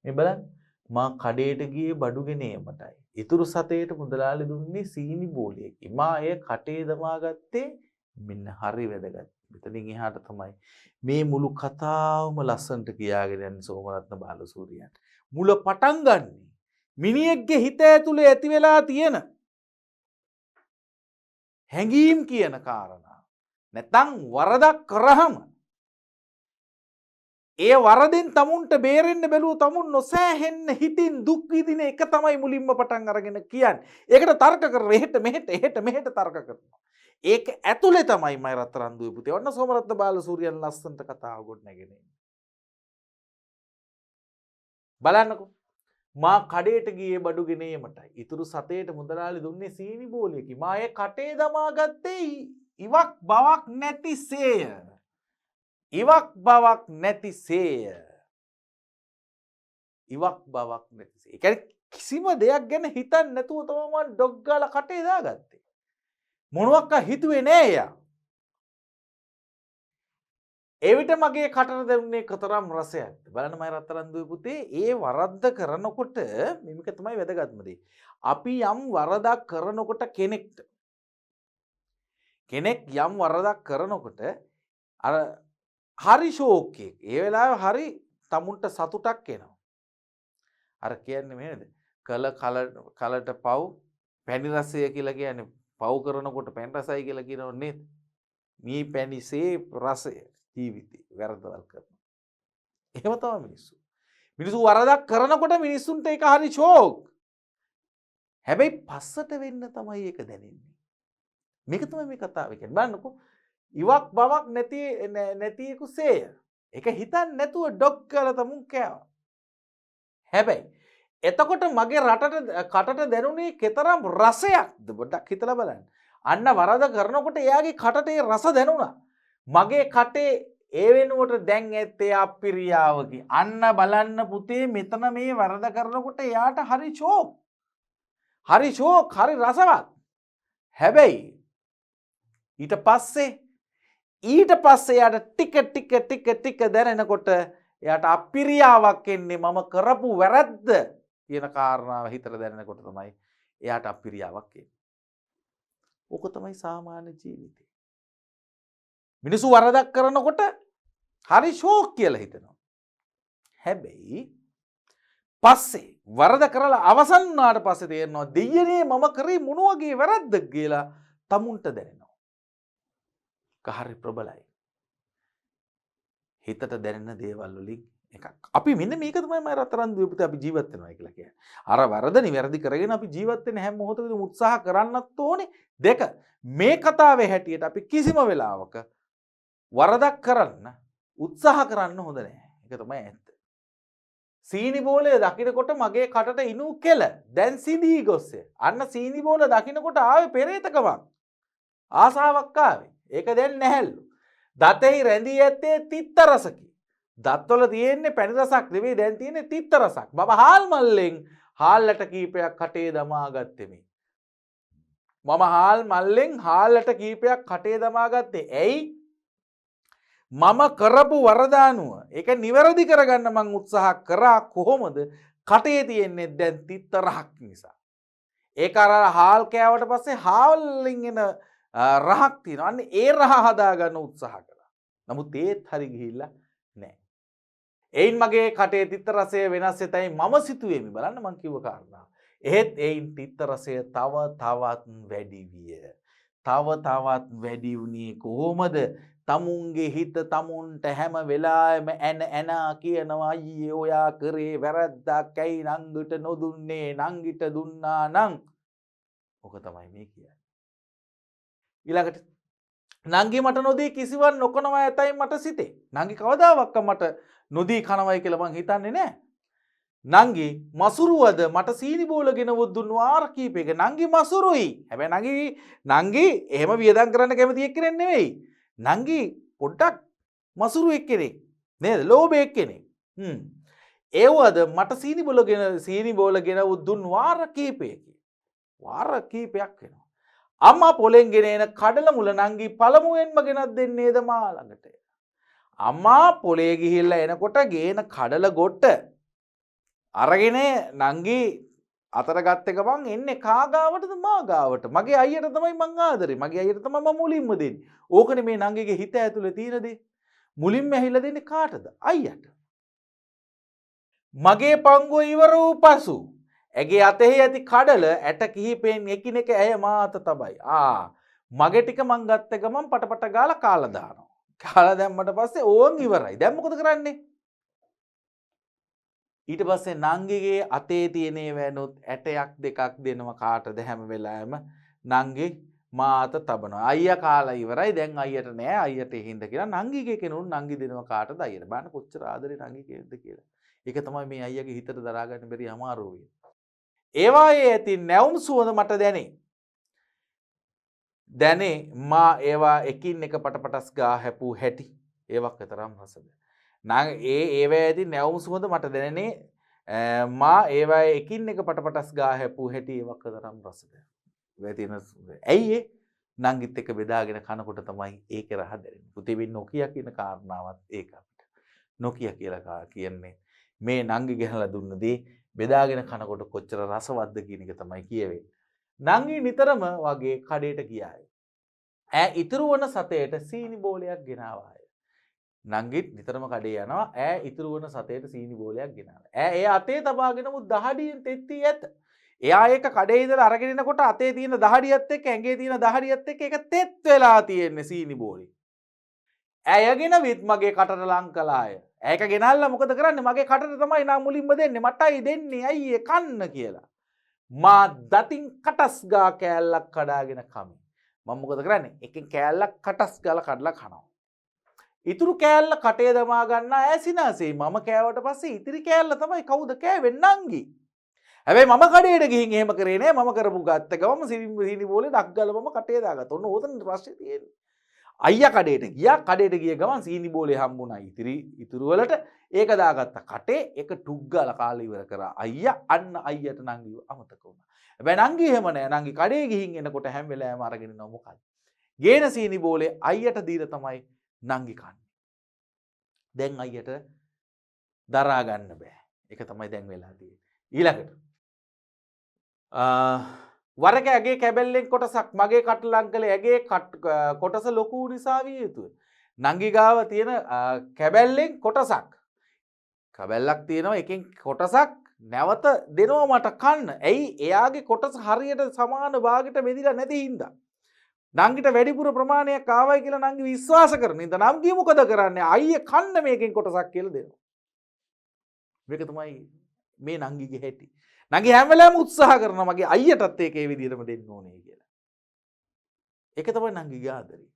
මේ බලන්න මා කඩේට ගියේ බඩු ගෙනීමටයි. ඉතුරු සතේට මුදලාලි දුන්නේ සීනි බෝලයකින්. මා එය කටේ දමාගත්තේ මෙන්න හරි වැදගත්. මෙතනින් එහාට තමයි මේ මුළු කතාවම ලස්සනට කියාගෙන යන්නේ සෝමරත්න බාලසූරියන්. මුල පටන් ගන්නේ මිනිහෙක්ගේ හිත ඇතුලේ ඇති වෙලා තියෙන හැඟීම් කියන කාරණා. නැත්නම් වරදක් කරාම ඒ වරදෙන් තමුන්ට බේරෙන්න බැලුව තමුන් නොසෑහෙන්න හිතින් දුක් විඳින එක තමයි මුලින්ම පටන් අරගෙන කියන්නේ. ඒකට තර්ක කරලා එහෙට මෙහෙට තර්ක කරනවා. ඒක ඇතුලේ තමයි මම රත්තරන් දුවේ පුතේ. ඔන්න සෝමරත්න බාලසූරියන් ලස්සනට කතාව ගොඩ නැගෙන. බලන්නකෝ. මා කඩේට ගියේ බඩු ගෙනීමටයි. ඉතුරු සතේට මුදලාලි දුන්නේ සීනි බෝලයකින්. මා ඒ කටේ දමා ගත්තේ ඉවක් බවක් නැතිසේය. ඉවක් බවක් නැතිසේය. ඉවක් බවක් නැතිසේ. ඒ කියන්නේ කිසිම දෙයක් ගැන හිතන්නේ නැතුව තමයි මම ඩොග් ගාලා කටේ දාගත්තේ. මොනවක් හිතුවේ නෑ යා. එවිට මගේ කටට දැනුනේ කතරම් රසයක්ද. බලන්න මම රත්තරන් දුවේ පුතේ ඒ වරද්ද කරනකොට මේක තමයි වැදගත්ම දේ. අපි යම් වරදක් කරනකොට කෙනෙක් යම් වරදක් කරනකොට අර හරි ෂෝක් එක. ඒ වෙලාවේ හරි තමුන්ට සතුටක් එනවා. අර කියන්නේ මෙහෙමද? කලට පව් පැණි රසය කියලා කියන්නේ පව් කරනකොට පැණි රසයි කියලා කියනව නේද? මේ පැණිසේ රසය ජීවිතේ වැරදවල් කරනවා. එහෙම තමයි මිනිස්සු. මිනිස්සු වරදක් කරනකොට මිනිස්සුන්ට ඒක හරි ෂෝක්. හැබැයි පස්සට වෙන්න තමයි ඒක දැනෙන්නේ. මේක තමයි මේ කතාවේ කියන්නේ. බලන්නකෝ. ඉවක් බවක් නැතිකුසේය. ඒක හිතන්නේ නැතුව ඩොග් කරලා තමුන් කෑවා. හැබැයි එතකොට මගේ කටට දැනුනේ කතරම් රසයක්ද පොඩ්ඩක් හිතලා බලන්න. අන්න වරද කරනකොට එයාගේ කටට ඒ රස දැනුණා. මගේ කටේ ඒ වෙනුවට දැන් ඇත්තේ අප්පිරියාවකි. අන්න බලන්න පුතේ මෙතන මේ වරද කරනකොට එයාට හරි ෂෝක්. හරි ෂෝක්, හරි රසවත්. හැබැයි ඊට පස්සේ එයාට ටික දැනෙනකොට එයාට අප්පිරියාවක් එන්නේ මම කරපු වැරද්ද කියන කාරණාව හිතට දැනෙනකොට තමයි එයාට අප්පිරියාවක් එන්නේ. ඕක තමයි සාමාන්‍ය ජීවිතේ. මිනිස්සු වරදක් කරනකොට හරි ෂෝක් කියලා හිතනවා. හැබැයි පස්සේ වරද කරලා අවසන් වුණාට පස්සේ තේරෙනවා දෙයියනේ මම කරේ මොන වගේ වැරද්දක් කියලා තමුන්ට දැනෙනවා. හරි ප්‍රබලයි. හිතට දැනෙන දේවල් වලින් එකක්. අපි මෙන්න මේක තමයි මම රතරන් දුවපිට අපි ජීවත් වෙනවා කියලා කියන්නේ. අර වරද නිවැරදි කරගෙන අපි ජීවත් වෙන්න හැම මොහොතකදීම උත්සාහ කරන්නත් ඕනේ. දෙක මේ කතාවේ හැටියට අපි කිසිම වෙලාවක වරදක් කරන්න උත්සාහ කරන්න හොඳ නැහැ. ඒක තමයි ඇත්ත. සීනි බෝලේ දකින්නකොට මගේ කටට ඉනු කෙල දැන් සිදී ගොස්සේ. අන්න සීනි බෝල දකින්නකොට ආවේ පෙරේතකමක්. ආසාවක් ආවේ. ඒක දැන් නැහැලු. දතෙහි රැඳී ඇත්තේ තිත්ත රසකි. දත්වල තියෙන්නේ පැණි රසක් නෙවෙයි දැන් තියෙන්නේ තිත්ත රසක්. බබ හාල් මල්ලෙන් හාල්ලට කීපයක් කටේ දමා ගත්තෙමි. මම හාල් මල්ලෙන් හාල්ලට කීපයක් කටේ දමා ගත්තේ. ඇයි? මම කරපු වරදානුව ඒක නිවැරදි කරගන්න මං උත්සාහ කරා කොහොමද? කටේ තියෙන්නේ දැන් තිත්ත රහක් නිසා. ඒක අර හාල් කෑවට පස්සේ හාල් වලින් එන රහක් තියෙනවා. අන්න ඒ රහ හදාගන්න උත්සාහ කළා. නමුත් ඒත් හරි ගිහිල්ලා නැහැ. එයින් මගේ කටේ තිත්ත රසය වෙනස් වෙතයි මම සිතුවේමි. බලන්න මං කිව්ව කාරණාව. එහෙත් එයින් තිත්ත රසය තව තවත් වැඩි විය. තව තවත් වැඩි වුණේ කොහොමද? තමුන්ගේ හිත තමුන්ට හැම වෙලාවෙම එන කියනවා අයියේ ඔයා කරේ වැරද්දක් ඇයි නංගිට නොදුන්නේ නංගිට දුන්නා නම්. ඔක තමයි මේ කියන්නේ. ඊළඟට නංගි මට නොදී කිසිවක් නොකනවා ඇතයි මට සිතේ. නංගි කවදාවත් මට නොදී කනවයි කියලා මං හිතන්නේ නැහැ. නංගි මසුරුවද මට සීනි බෝල ගෙනවොත් දුන්නු ආර කීපයක. නංගි මසුරුයි. හැබැයි නංගි එහෙම වියදම් කරන්න කැමති එක්කෙනෙක් නෙවෙයි. නංගි පොඩ්ඩක් මසුරු එක්කෙනෙක්. නේද? ලෝභ එක්කෙනෙක්. ඒවද මට සීනි බෝල ගෙනවොත් දුන්නු වාර කීපයක. වාර කීපයක් වෙනවා. අම්මා පොලෙන් ගෙන එන කඩල මුල නංගි පළමුවෙන්ම ගෙනත් දෙන්නේද මා ළඟට. අම්මා පොලේ ගිහිල්ලා එනකොට ගේන කඩල ගොට්ට අරගෙන නංගි අතර ගත්ත ගමන් එන්නේ කාගාවටද මා ගාවට. මගේ අයියට තමයි මං ආදරේ. මගේ අයියට තමයි මම මුලින්ම දෙන්නේ. ඕකනේ මේ නංගිගේ හිත ඇතුලේ තියෙන දේ. මුලින්ම ඇහිලා දෙන්නේ කාටද? අයියට. මගේ පංගුව ඉවර වූ පසු ඇගේ අතෙහි ඇති කඩල ඇට කිහිපෙන් එකිනෙක ඇය මා අත තබයි. මගේ ටික මං ගත්ත ගමන් පටපට ගාලා කාලා දානවා. කාලා දැම්මට පස්සේ ඕන් ඉවරයි. දැන් මොකද කරන්නේ? ඊට පස්සේ නංගිගේ අතේ තියෙනේ වැනොත් ඇටයක් දෙකක් දෙනවා කාටද හැම වෙලාවෙම නංගි මා අත තබනවා. අයියා කාලා ඉවරයි. දැන් අයියට නෑ. අයියට හින්ද කියලා නංගිගේ කෙනුන් නංගි දෙනවා කාටද අයියට. බලන්න කොච්චර ආදරේ නංගි කෙනෙක්ද කියලා. ඒක තමයි මේ අයියාගේ හිතට දරා ගන්න බැරි අමාරුව වෙන්නේ. ඒවායේ ඇති නැවුම් සුවඳ මට දැනේ මා ඒවා එකින් එක පටපටස් ගා හැපූ හැටි ඒවක් තරම් රසද. ඒවා ඇති නැවුම් සුවඳ මට දැනේ මා ඒවා එකින් එක පටපටස් ගා හැපූ හැටි ඒවක් තරම් රසද. ඇයි නංගිත් එක බෙදාගෙන කනකොට තමයි ඒක රහ දැනෙන්නේ. පුතේ වෙන්නේ නොකිය කියන කාරණාවත් ඒක අපිට. නොකිය කියලා කියන්නේ මේ නංගි ගෙනලා දුන්න දේ බෙදාගෙන කනකොට කොච්චර රසවත්ද කියන එක තමයි කියවෙන්නේ. නංගි නිතරම වගේ කඩේට ගියාය. ඈ ඉතුරු වන සතේට සීනි බෝලයක් ගෙනාවාය. නංගිත් නිතරම කඩේ යනවා. ඈ ඉතුරු වන සතේට සීනි බෝලයක් ගෙනාවා. ඈ ඒ අතේ තබාගෙන මු දහඩියෙන් තෙත්ති ඇත. එයා ඒක කඩේ ඉඳලා අරගෙන එනකොට අතේ තියෙන දහඩියත් එක්ක ඇඟේ තියෙන දහඩියත් එක්ක ඒක තෙත් වෙලා තියෙන්නේ සීනි බෝලේ. ඇයගෙන විත් මගේ කටට ලං කළාය. ඒක ගෙනල්ලා මොකද කරන්නේ? මගේ කටට තමයි නා මුලින්ම දෙන්නේ. මටයි දෙන්නේ අයියේ කන්න කියලා. මා දතින් කටස් ගා කෑල්ලක් කඩාගෙන කමි. මම මොකද කරන්නේ? එකෙන් කෑල්ලක් කටස් ගාලා කඩලා කනවා. ඉතුරු කෑල්ල කටේ දමා ගන්න ඈසිනාසේ මම කෑවට පස්සේ ඉතිරි කෑල්ල තමයි කවුද කෑවෙන්නේ? නංගි. හැබැයි මම කඩේට ගිහින් එහෙම කරේ නෑ. මම කරපු ගත්ත ගමම සීනි බෝලේ ඩක් ගාලා මම කටේ දාගත්තා. ඔන්න ඕතන ප්‍රශ්නේ තියෙන්නේ. අයියා කඩේට ගියා. කඩේට ගිය ගමන් සීනි බෝලේ හම්බුණා. ඉතුරු වලට ඒක දාගත්ත කටේ ඒක ටුක් ගාලා කාලා ඉවර කරා. අයියා අන්න අයියට නංගිව අමතක වුණා. හැබැයි නංගි එහෙම නෑ. නංගි කඩේ ගිහින් එනකොට හැම වෙලාවෙම අරගෙන ඉන්නවා මොකක්ද? ගේන සීනි බෝලේ අයියට දීලා තමයි නංගි කන්නේ. දැන් අයියට දරා ගන්න බෑ. ඒක තමයි දැන් වෙලා තියෙන්නේ. ඊළඟට වරක ඇගේ කැබැල්ලෙන් කොටසක් මගේ කටලං කළේ ඇගේ කොටස ලොකු නිසා විය යුතුයි. නංගි ගාව තියෙන කැබැල්ලෙන් කොටසක්. කැබැල්ලක් තියෙනවා එකෙන් කොටසක් නැවත දෙනවා මට කන්න. ඇයි එයාගේ කොටස හරියට සමාන භාගයට බෙදිලා නැති හින්දා. නංගිට වැඩිපුර ප්‍රමාණයක් ආවයි කියලා නංගි විශ්වාස කරන හින්දා නංගි මොකද කරන්නේ? අයියේ කන්න මේකෙන් කොටසක් කියලා දෙනවා. මේක තමයි මේ නංගිගේ හැටි. නංගි හැම වෙලාවෙම උත්සාහ කරනවා මගේ අයියටත් ඒක ඒ විදිහටම දෙන්න ඕනේ කියලා. ඒක තමයි නංගිගේ ආදරේ.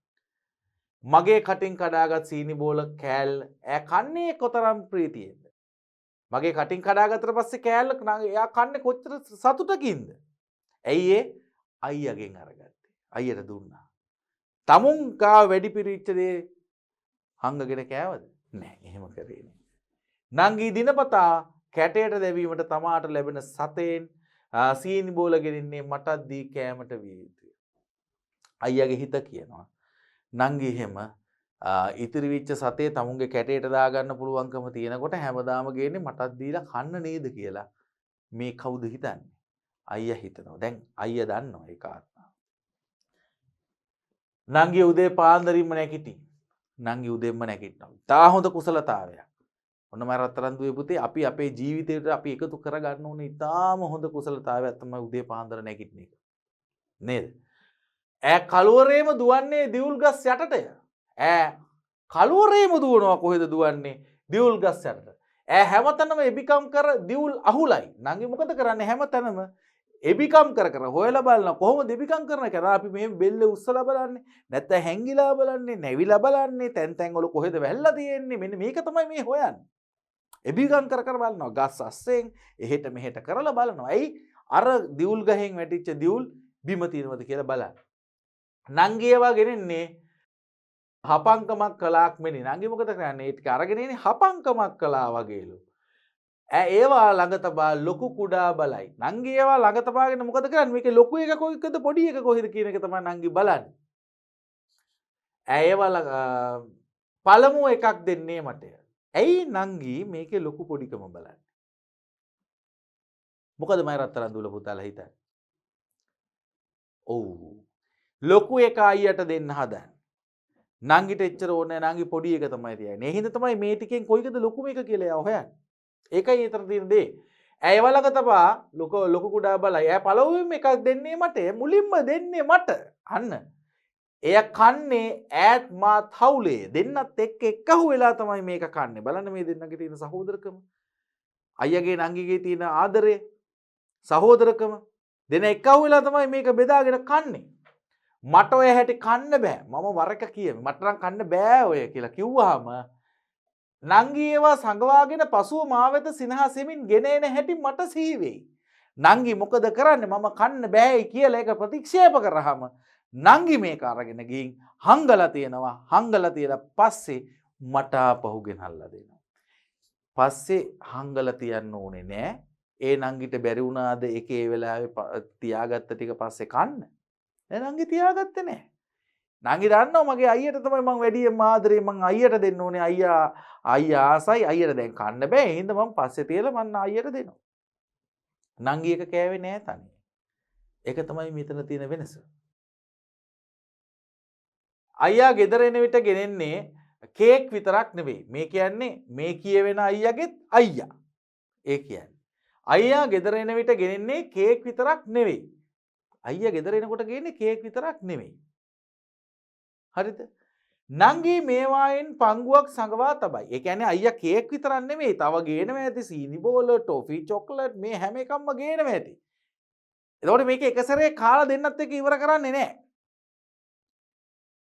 මගේ කටින් කඩාගත් සීනි බෝල කෑල්ල ඈ කන්නේ කොතරම් ප්‍රීතියෙන්ද? මගේ කටින් කඩාගත්තට පස්සේ කෑල්ල එයා කන්නේ කොච්චර සතුටකින්ද? ඇයි ඒ අයියාගෙන් අරගත්තේ? අයියට දුන්නා. තමුන් ගා වැඩි පිරිච්ච දේ හංගගෙන කෑවද? නෑ එහෙම කරේ නෑ. නංගි දිනපතා කැටයට දැවීමට තමාට ලැබෙන සතෙන් සීනි බෝල ගෙනින්නේ මටත් දී කෑමට විය යුතුයි. අයියාගේ හිත කියනවා නංගි එහෙම ඉතිරි වෙච්ච සතේ තමුන්ගේ කැටයට දාගන්න පුළුවන්කම තියෙනකොට හැමදාම ගේන්නේ මටත් දීලා කන්න නේද කියලා. මේ කවුද හිතන්නේ? අයියා හිතනවා. දැන් අයියා දන්නවා ඒ කාරණා. නංගි උදේ පාන්දරින්ම නැගිටින්. නංගි උදෙන්ම නැගිටිනවා. තා හොඳ කුසලතාවයක්. ඔන්න මම රත්තරන් දුවේ පුතේ අපි අපේ ජීවිතේට අපි එකතු කරගන්න ඕනේ ඉතාම හොඳ කුසලතාවයක් තමයි උදේ පාන්දර නැගිටින එක. නේද? ඈ කලුවරේම දුවන්නේ දිවුල් ගස් යටටය. ඈ කලුවරේම දුවනවා කොහෙද දුවන්නේ? දිවුල් ගස් යටට. ඈ හැමතැනම එබිකම් කර දිවුල් අහුලයි. නංගි මොකද කරන්නේ හැමතැනම එබිකම් කර කර හොයලා බලනවා කොහොමද එබිකම් කරන්නේ කියලා. අපි මේ බෙල්ල උස්සලා බලන්නේ නැත්නම් හැංගිලා බලන්නේ නැවිලා බලන්නේ තැන් තැන් වල කොහෙද වැල්ලා තියෙන්නේ මෙන්න මේක තමයි මේ හොයන්නේ. එබිකම් කර කර බලනවා ගස් අස්සෙන් එහෙට මෙහෙට කරලා බලනවා. ඇයි අර දිවුල් ගහෙන් වැටිච්ච දිවුල් බිම තියෙනවද කියලා බලන්න. නංගි ඒවා ගෙනෙන්නේ හපංකමක් කලාක් මෙනි. නංගි මොකද කරන්නේ? ඒ ටික අරගෙන ඉන්නේ හපංකමක් කළා වගේලු. ඒවා ළඟ තබා ලොකු කුඩා බලයි. නංගි ඒවා ළඟ තබාගෙන මොකද කරන්නේ? මේකේ ලොකු එක කොයිකද පොඩි එක කොහෙද කියන එක තමයි නංගි බලන්නේ. ඒවා පළමු එකක් දෙන්නේ මට. ඇයි නංගි මේකේ ලොකු පොඩිකම බලන්නේ? මොකද මම රත්තරන් දුල පුතාලා හිතන්නේ? ඔව්. ලොකු එක අයියට දෙන්න හදන්නේ. නංගිට එච්චර ඕනේ නංගි පොඩි එක තමයි තියන්නේ. ඒ හින්දා තමයි මේ ටිකෙන් කොයිකද ලොකුම එක කියලා එයා හොයන්නේ. ඒකයි ඊතර තියෙන දේ. ඇය වලක තබා ලොකු කුඩා බලයි. ඇය පළවෙනිම එකක් දෙන්නේ මට. මුලින්ම දෙන්නේ මට. අන්න. එය කන්නේ ඈත් මාත් හවුලේ. දෙන්නත් එක්ක එක්කහුව වෙලා තමයි මේක කන්නේ. බලන්න මේ දෙන්නගේ තියෙන සහෝදරකම. අයියගේ නංගිගේ තියෙන ආදරය, සහෝදරකම දෙන එක්කහුව වෙලා තමයි මේක බෙදාගෙන කන්නේ. මට ඔය හැටි කන්න බෑ. මම වරක කියමි. මට නම් කන්න බෑ ඔය කියලා කිව්වහම නංගි ඒවා සංගවාගෙන පසුව මා වෙත සිනහසෙමින් ගෙන එන හැටි මට සිහි වෙයි. නංගි මොකද කරන්නේ? මම කන්න බෑයි කියලා ඒක ප්‍රතික්ෂේප කරාම නංගි මේක අරගෙන ගිහින් හංගලා තියනවා. හංගලා තියලා පස්සේ මට ආපහු ගෙනල්ලා දෙනවා. පස්සේ හංගලා තියන්න ඕනේ නෑ. ඒ නංගිට බැරි වුණාද ඒකේ වෙලාවේ තියාගත්ත ටික පස්සේ කන්න? නංගි තියාගත්තේ නෑ. නංගි දන්නවා මගේ අයියට තමයි මං වැඩියෙන් ආදරේ මං අයියට දෙන්න ඕනේ. අයියා ආසයි අයියට දැන් කන්න බෑ. ඒ හින්දා මං පස්සේ තියලා මං අයියට දෙනවා. නංගි එක කෑවේ නෑ තනිය. ඒක තමයි මෙතන තියෙන වෙනස. අයියා ගෙදර එන විට ගෙනෙන්නේ කේක් විතරක් නෙවෙයි. මේ කියන්නේ මේ කියවෙන අයියාගෙත් අයියා. ඒ කියන්නේ අයියා ගෙදර එන විට ගෙනෙන්නේ කේක් විතරක් නෙවෙයි. අයියා ගෙදර එනකොට ගේන්නේ කේක් විතරක් නෙවෙයි. හරිද? නංගි මේවායින් පංගුවක් සංගවා තබයි. ඒ කියන්නේ අයියා කේක් විතරක් නෙවෙයි. තව ගේනවා ඇති සීනි බෝල, ටොෆි, චොක්ලට් මේ හැම එකක්ම ගේනවා ඇති. එතකොට මේක එක සැරේ කාලා දෙන්නත් එක්ක ඉවර කරන්නේ නැහැ.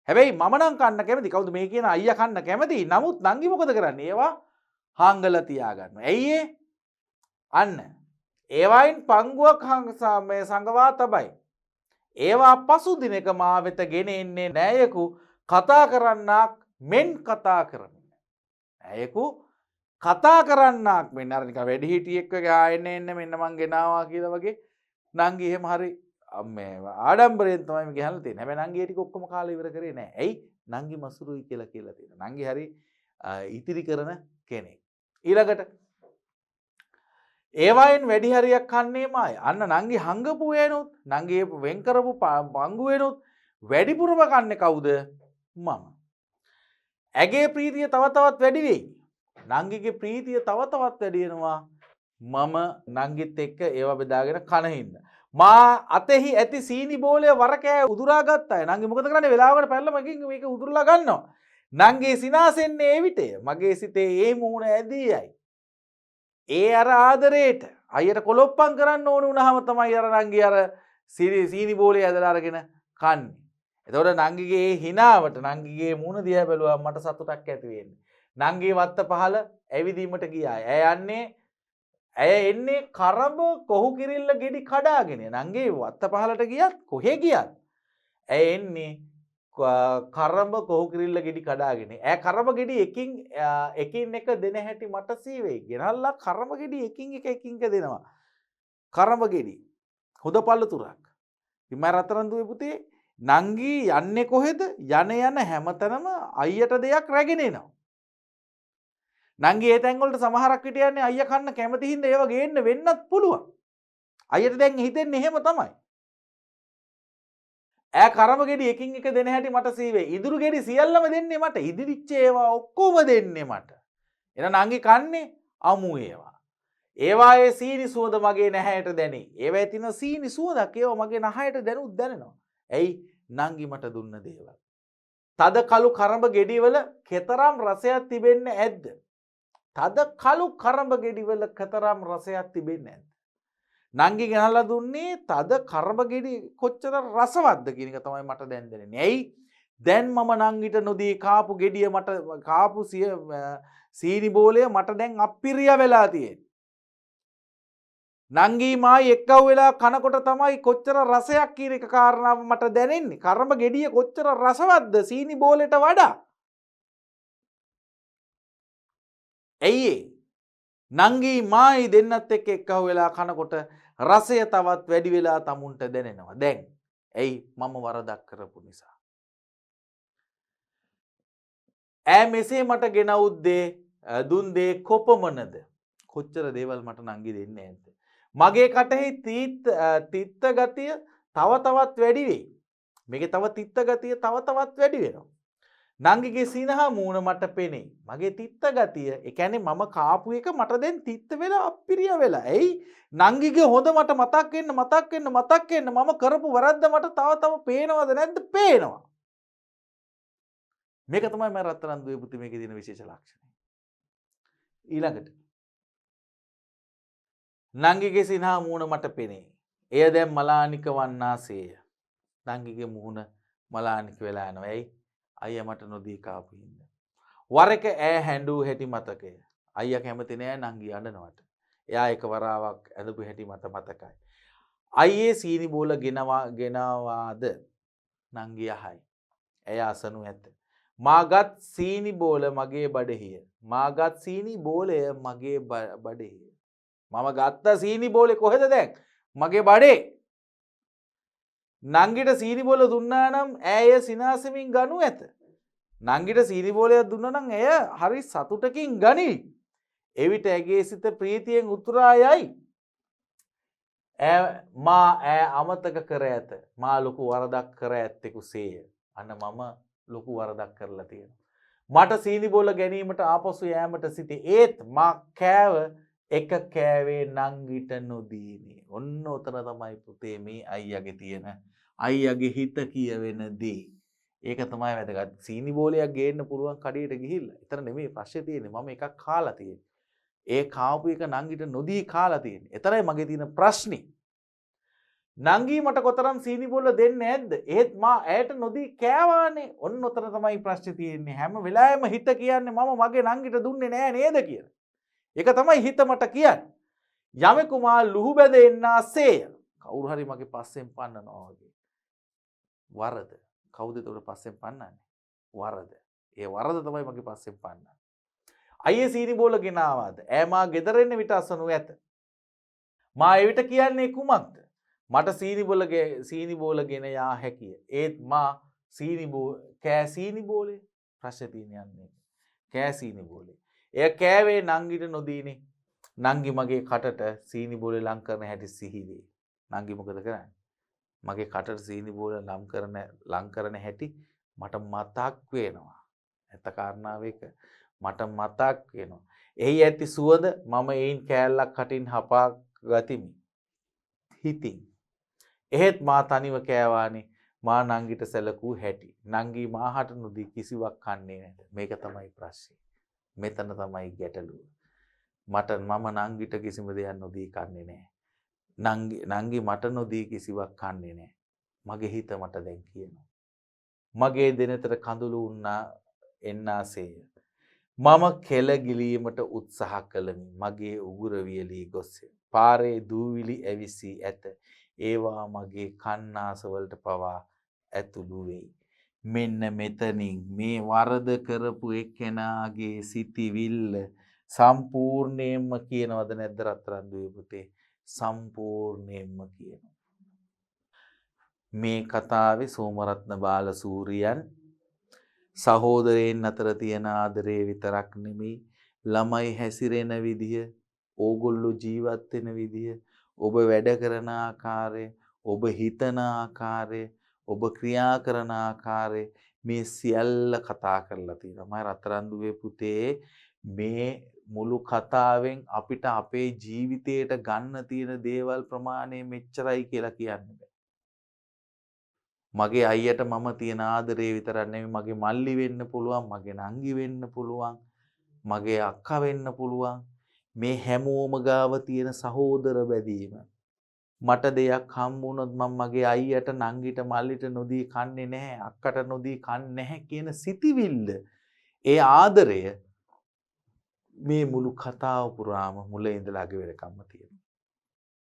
හැබැයි මම නම් කන්න කැමති. කවුද මේ කියන අයියා කන්න කැමති. නමුත් නංගි මොකද කරන්නේ? ඒවා හංගලා තියා ගන්නවා. ඇයි ඒ? අන්න. ඒවායින් පංගුවක් සංගවා තබයි. ඒවා පසු දිනක මා වෙත ගෙන එන්නේ නෑයකු කතා කරන්නාක් මෙන් කතා කරමින්. ඇයකු කතා කරන්නාක් මෙන්න අර නිකන් වැඩිහිටියෙක් වගේ ආයෙන්න එන්න මෙන්න මං ගෙනාවා කියලා වගේ නංගි එහෙම හරි මේ ආඩම්බරයෙන් තමයි මේ ගහලා තියෙන්නේ. හැබැයි නංගි ඒ ටික ඔක්කොම කාලා ඉවර කරේ නෑ. ඇයි? නංගි මසුරුයි කියලා තියෙනවා. නංගි හරි ඉතිරි කරන කෙනෙක්. ඊළඟට ඒවායින් වැඩි හරියක් කන්නේමයි. අන්න නංගි හංගපු වෙනුත් නංගි වෙන් කරපු පංගු වෙනුත් වැඩිපුරම කන්නේ කවුද? මම. ඇගේ ප්‍රීතිය තව තවත් වැඩි වෙයි. නංගිගේ ප්‍රීතිය තව තවත් වැඩි වෙනවා. මම නංගිත් එක්ක ඒව බෙදාගෙන කන හින්දා. මා අතෙහි ඇති සීනි බෝලය වරකෑ උදුරා ගත්තා. නංගි මොකද කරන්නේ? වෙලාවකට පැනලා මගෙන් මේක උදුරලා ගන්නවා. නංගි සිනාසෙන්නේ ඒ විටේ. මගේ සිතේ ඒ මූණ ඇදීයයි. ඒ අර ආදරේට අයියට කොලොප්පම් කරන්න ඕන වුණාම තමයි අර නංගි අර සීනි බෝලේ ඇදලා අරගෙන කන්නේ. එතකොට නංගිගේ ඒ හිනාවට නංගිගේ මූණ දිහා බැලුවම මට සතුටක් ඇති වෙන්නේ. නංගි වත්ත පහල ඇවිදීමට ගියා. ඇය එන්නේ කරඹ කොහු කිරිල්ල ගෙඩි කඩාගෙන. නංගි වත්ත පහලට ගියත් කොහෙ ගියත් ඇය එන්නේ කරඹ කොහු කිරිල්ල ගෙඩි කඩාගෙන. ඇය කරඹ ගෙඩි එකින් එක දෙන හැටි මට සීවෙයි. ගෙනල්ලා කරඹ ගෙඩි එකින් එක දෙනවා. කරඹ ගෙඩි හොද පළතුරක්. ඉතින් මම රත්තරන් දුවේ පුතේ නංගි යන්නේ කොහෙද? යන හැමතැනම අයියට දෙයක් රැගෙන එනවා. නංගි ඒ තැන් වලට සමහරක් විට යන්නේ අයියා කන්න කැමති හින්දා ඒව ගේන්න වෙන්නත් පුළුවන්. අයියට දැන් හිතෙන්නේ එහෙම තමයි. ඈ කරම ගෙඩි එකින් එක දෙන හැටි මට සීවේ. ඉදුරු ගෙඩි සියල්ලම දෙන්නේ මට. ඉදිරිච්ච ඒවා ඔක්කොම දෙන්නේ මට. එන නංගි කන්නේ අමු ඒවා. ඒවායේ සීනි සුවඳ මගේ නැහැයට දැනේ. ඒවා තියෙන සීනි සුවඳක් ඒවා මගේ නහයට දැනුත් දැනෙනවා. ඇයි? නංගි මට දුන්න දේවල්. තද කළු කරඹ ගෙඩිවල කෙතරම් රසයක් තිබෙන්නේ ඇද්ද? තද කළු කරඹ ගෙඩිවල කෙතරම් රසයක් තිබෙන්නේ නැද්ද? නංගි ගෙනල්ලා දුන්නේ තද කරඹ ගෙඩි කොච්චර රසවත්ද කියන එක තමයි මට දැන් දැනෙන්නේ. ඇයි? දැන් මම නංගිට නොදී කාපු ගෙඩිය මට කාපු සීනි බෝලය මට දැන් අප්පිරිය වෙලා තියෙන්නේ. නංගි මායි එක්කව වෙලා කනකොට තමයි කොච්චර රසයක් කියන එක කාරණාව මට දැනෙන්නේ. කරඹ ගෙඩිය කොච්චර රසවත්ද සීනි බෝලෙට වඩා. ඇයි නංගි මායි දෙන්නත් එක්ක එක්කව වෙලා කනකොට රසය තවත් වැඩි වෙලා තමුන්ට දැනෙනවා. දැන් ඇයි? මම වරදක් කරපු නිසා. ඈ මෙසේ මට ගෙනවුත් දේ දුන් දේ කොපමණද? කොච්චර දේවල් මට නංගි දෙන්නේ නැද්ද? මගේ කටෙහි තිත්ත ගතිය තව තවත් වැඩි වෙයි. මේකේ තව තිත්ත ගතිය තව තවත් වැඩි වෙනවා. නංගිගේ සිනහ මූණ මට පෙනේ. මගේ තිත්ත ගතිය, ඒ කියන්නේ මම කාපු එක මට දැන් තිත්ත වෙලා අප්පිරිය වෙලා. ඇයි? නංගිගේ හොඳ මට මතක් වෙන්න මම කරපු වැරද්ද මට තව පේනවද නැද්ද? පේනවා. මේක තමයි මම රත්තරන් දුවේ පුතේ මේකේ තියෙන විශේෂ ලක්ෂණය. ඊළඟට නංගිගේ සිනහ මූණ මට පෙනේ. එය දැන් මලානික වන්නාසේය. නංගිගේ මූණ මලානික වෙලා යනවා. ඇයි? අයියා මට නොදී කාපු හින්දා. වර එක ඈ හැඬු හැටි මතකය. අයියා කැමති නෑ නංගි අඬනවට. එයා එක වරාවක් ඇඳපු හැටි මට මතකයි. අයියේ සීනි බෝල ගෙනවාද? නංගි අහයි. එයා අසනු ඇත. මාගත් සීනි බෝල මගේ බඩහිය. මාගත් සීනි බෝලය මගේ බඩහිය. මම ගත්ත සීනි බෝලේ කොහෙද දැන්? මගේ බඩේ. නංගිට සීනි බෝල දුන්නා නම් ඇය සිනාසෙමින් ගනු ඇත. නංගිට සීනි බෝලයක් දුන්නා නම් ඇය හරි සතුටකින් ගනී. එවිට ඇගේ සිත ප්‍රීතියෙන් උතුරා යයි. ඈ අමතක කර ඇත. මා ලොකු වරදක් කර ඇත්තෙකුසේය. අන්න මම ලොකු වරදක් කරලා තියෙනවා. මට සීනි බෝල ගැනීමට ආපසු යෑමට සිටි. ඒත් මා කෑව එක කෑවේ නංගිට නොදීනේ. ඔන්න උතන තමයි පුතේ මේ අයියාගේ තියෙන අයියාගේ හිත කියවෙන දේ. ඒක තමයි වැදගත්. සීනි බෝලයක් ගේන්න පුළුවන් කඩේට ගිහිල්ලා. එතන නෙමෙයි ප්‍රශ්නේ තියෙන්නේ. මම එකක් කාලා තියෙන්නේ. ඒ කාපු එක නංගිට නොදී කාලා තියෙන්නේ. එතරයි මගේ තියෙන ප්‍රශ්නේ. නංගි මට කොතරම් සීනි බෝල දෙන්නේ නැද්ද? ඒත් මා ඇයට නොදී කෑවානේ. ඔන්න උතන තමයි ප්‍රශ්නේ තියෙන්නේ. හැම වෙලාවෙම හිත කියන්නේ මම මගේ නංගිට දුන්නේ නෑ නේද කියලා. ඒක තමයි හිත මට කියන්නේ. යමෙකු මා ලුහු බැඳ එන්නාසේය. කවුරු හරි මගේ පස්සෙන් පන්නනවා වගේ. වරද. කවුද ඒකට පස්සෙන් පන්නන්නේ? වරද. ඒ වරද තමයි මගේ පස්සෙන් පන්නන්නේ. අයියේ සීනි බෝල ගෙනාවාද? ඈ මා ගෙදර එන්න විට අසනු ඇත. මා එවිට කියන්නේ කුමක්ද? මට සීනි බෝල ගෙන යා හැකිය. ඒත් මා කෑ සීනි බෝලේ ප්‍රශ්නේ තියෙන්නේ යන්නේ. කෑ සීනි බෝලේ. එය කෑවේ නංගිට නොදීනේ. නංගි මගේ කටට සීනි බෝලේ ලං කරන හැටි සිහි වේ. නංගි මොකද කරන්නේ? මගේ කටට සීනි බෝල ලං කරන හැටි මට මතක් වෙනවා. ඇත්ත කාරණාව ඒක. මට මතක් වෙනවා. එහි ඇති සුවඳ මම එයින් කෑල්ලක් කටින් හපා ගතිමි. හිතින්. එහෙත් මා තනිව කෑවානේ මා නංගිට සැලකූ හැටි. නංගි මාහට නොදී කිසිවක් කන්නේ නැත. මේක තමයි ප්‍රශ්නේ. මෙතන තමයි ගැටලුව. මම නංගිට කිසිම දෙයක් නොදී කන්නේ නැහැ. නංගි මට නොදී කිසිවක් කන්නේ නැහැ. මගේ හිත මට දැන් කියනවා. මගේ දෙනතට කඳුළු එන්නාසේය. මම කෙල ගිලීමට උත්සාහ කළමි. මගේ උගුර වියලී ගොස්ය. පාරේ දූවිලි ඇවිසී ඇත. ඒවා මගේ කන්නාසවලට පවා ඇතුළු වෙයි. මෙන්න මෙතනින් මේ වරද කරපු එක්කෙනාගේ සිතිවිල්ල සම්පූර්ණයෙන්ම කියනවද නැද්ද රත්තරන් දුවේ පුතේ? සම්පූර්ණයෙන්ම කියනවා. මේ කතාවේ සෝමරත්න බාලසූරියන් සහෝදරයන් අතර තියෙන ආදරේ විතරක් නෙමෙයි ළමයි හැසිරෙන විදිය, ඕගොල්ලෝ ජීවත් වෙන විදිය, ඔබ වැඩ කරන ආකාරය, ඔබ හිතන ආකාරය, ඔබ ක්‍රියා කරන ආකාරය මේ සියල්ල කතා කරලා තියෙනවා. මම රත්තරන් දුවේ පුතේ මේ මුළු කතාවෙන් අපිට අපේ ජීවිතයට ගන්න තියෙන දේවල් ප්‍රමාණය මෙච්චරයි කියලා කියන්න බෑ. මගේ අයියට මම තියෙන ආදරේ විතරක් නෙමෙයි මගේ මල්ලි වෙන්න පුළුවන්, මගේ නංගි වෙන්න පුළුවන්, මගේ අක්කා වෙන්න පුළුවන්. මේ හැමෝම ගාව තියෙන සහෝදර බැඳීම. මට දෙයක් හම්බුනොත් මම මගේ අයියට, නංගිට, මල්ලිට නොදී කන්නේ නැහැ, අක්කට නොදී කන්නේ නැහැ කියන සිතිවිල්ල. ඒ ආදරය මේ මුළු කතාව පුරාම මුල ඉඳලා අග වෙනකම්ම තියෙනවා.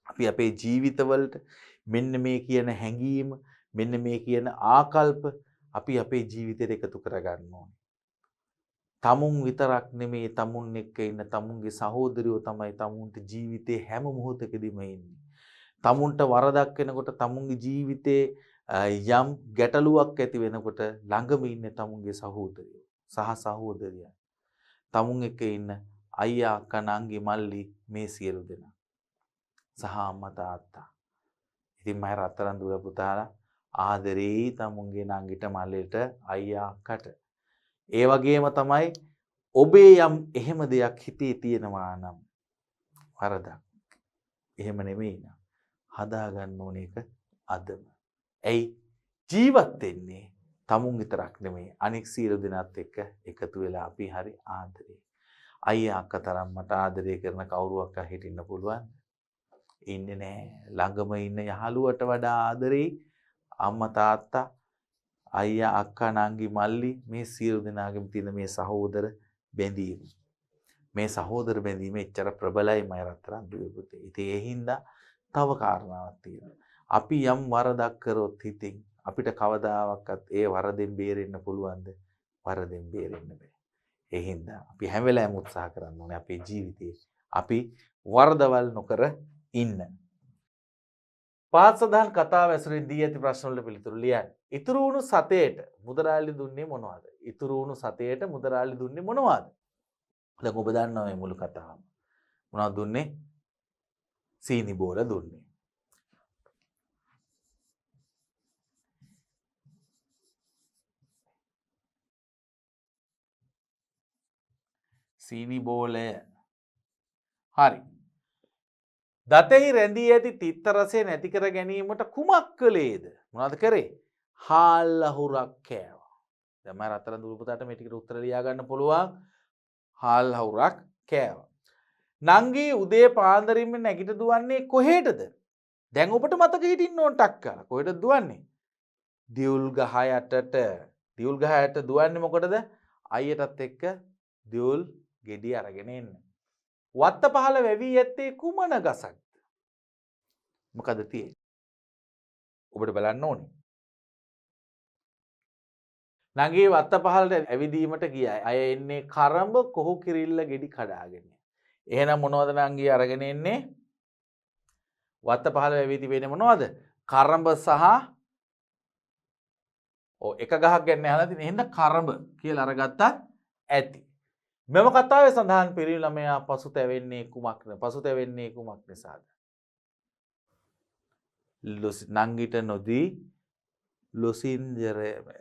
අපි අපේ ජීවිතවලට මෙන්න මේ කියන හැඟීම, මෙන්න මේ කියන ආකල්ප අපි අපේ ජීවිතයට එකතු කරගන්න ඕනේ. තමුන් විතරක් නෙමේ තමුන් එක්ක ඉන්න තමුන්ගේ සහෝදරයෝ තමයි තමුන්ට ජීවිතේ හැම මොහොතකදීම ඉන්නේ. තමුන්ට වරදක් වෙනකොට තමුන්ගේ ජීවිතේ යම් ගැටලුවක් ඇති වෙනකොට ළඟම ඉන්නේ තමුන්ගේ සහෝදරයෝ සහ සහෝදරියන්. තමුන් එක්ක ඉන්න අයියා අක්කා නංගි මල්ලි මේ සියලු දෙනා. සහ අම්මා තාත්තා. ඉතින් මම රත්තරන් දුව පුතාලා ආදරේ තමුන්ගේ නංගිට මල්ලිට අයියා අක්කට. ඒ වගේම තමයි ඔබේ යම් එහෙම දෙයක් හිතේ තියෙනවා නම් වරදක්. එහෙම නෙමෙයි නං. හදාගන්න ඕන එක අදම. ඇයි ජීවත් වෙන්නේ තමුන් විතරක් නෙමෙයි අනෙක් සියලු දෙනාත් එක්ක එකතු වෙලා අපි හරි ආදරේ. අයියා අක්කා තරම් මට ආදරය කරන කවුරුවක් හිටින්න පුළුවන්? ඉන්නේ නැහැ. ළඟම ඉන්න යහළුවට වඩා ආදරේ අම්මා තාත්තා අයියා අක්කා නංගි මල්ලි මේ සියලු දෙනාගෙම තියෙන මේ සහෝදර බැඳීම. මේ සහෝදර බැඳීම එච්චර ප්‍රබලයි මය රත්තරන් දුවේ පුතේ. ඉතින් ඒ හින්දා තව කාරණාවක් තියෙනවා. අපි යම් වරදක් කරොත් හිතින් අපිට කවදාවත් ඒ වරදෙන් බේරෙන්න පුළුවන්ද? වරදෙන් බේරෙන්න බෑ. ඒ හින්දා අපි හැම වෙලාවෙම උත්සාහ කරන්න ඕනේ අපේ ජීවිතේ අපි වරදවල් නොකර ඉන්න. පාත්සදාන් කතාව ඇසුරින් දී ඇති ප්‍රශ්න වලට පිළිතුරු ලියන්න. ඉතුරු වුණු සතේට මුදලාලි දුන්නේ මොනවද? ඉතුරු වුණු සතේට මුදලාලි දුන්නේ මොනවද? දැන් ඔබ දන්නවා මේ මුළු කතාවම. මොනවද දුන්නේ? සීනි බෝල දුන්නේ. සීනි බෝලය. හරි. දතෙහි රැඳී ඇති තිත්ත රසය නැති කර ගැනීමට කුමක් කළේද? මොනවද කරේ? හාල් ලහුරක් කෑවා. දැන් මම රත්තරන් දුරු පුතාට මේ ටිකට උත්තර ලියා ගන්න පුළුවන්. හාල් ලහුරක් කෑවා. නංගි උදේ පාන්දරින්ම නැගිට දුවන්නේ කොහෙටද? දැන් ඔබට මතක හිටින්න ඕන ටක් කාලා. කොහෙටද දුවන්නේ? දියුල් ගහ යටට. දියුල් ගහ යට දුවන්නේ මොකටද? අයියටත් එක්ක දියුල් ගෙඩි අරගෙන එන්න. වත්ත පහළ වැවී ඇත්තේ කුමන ගසක්ද? මොකද තියෙන්නේ? ඔබට බලන්න ඕනේ. නගේ වත්ත පහලට ඇවිදීමට ගියයි. අය එන්නේ කරඹ කොහු කිරිල්ල ගෙඩි කඩාගෙන. එහෙනම් මොනවද නංගී අරගෙන එන්නේ? වත්ත පහල ඇවිදී වෙන්නේ මොනවද? කරඹ සහ එක ගහක් ගැන අහලා තියෙන. එහෙනම් කරඹ කියලා අරගත්තත් ඇති. මෙම කතාවේ සඳහන් පිරිමි ළමයා පසුතැවෙන්නේ කුමක් නිසාද? නංගිට නොදී ලොසින්ජර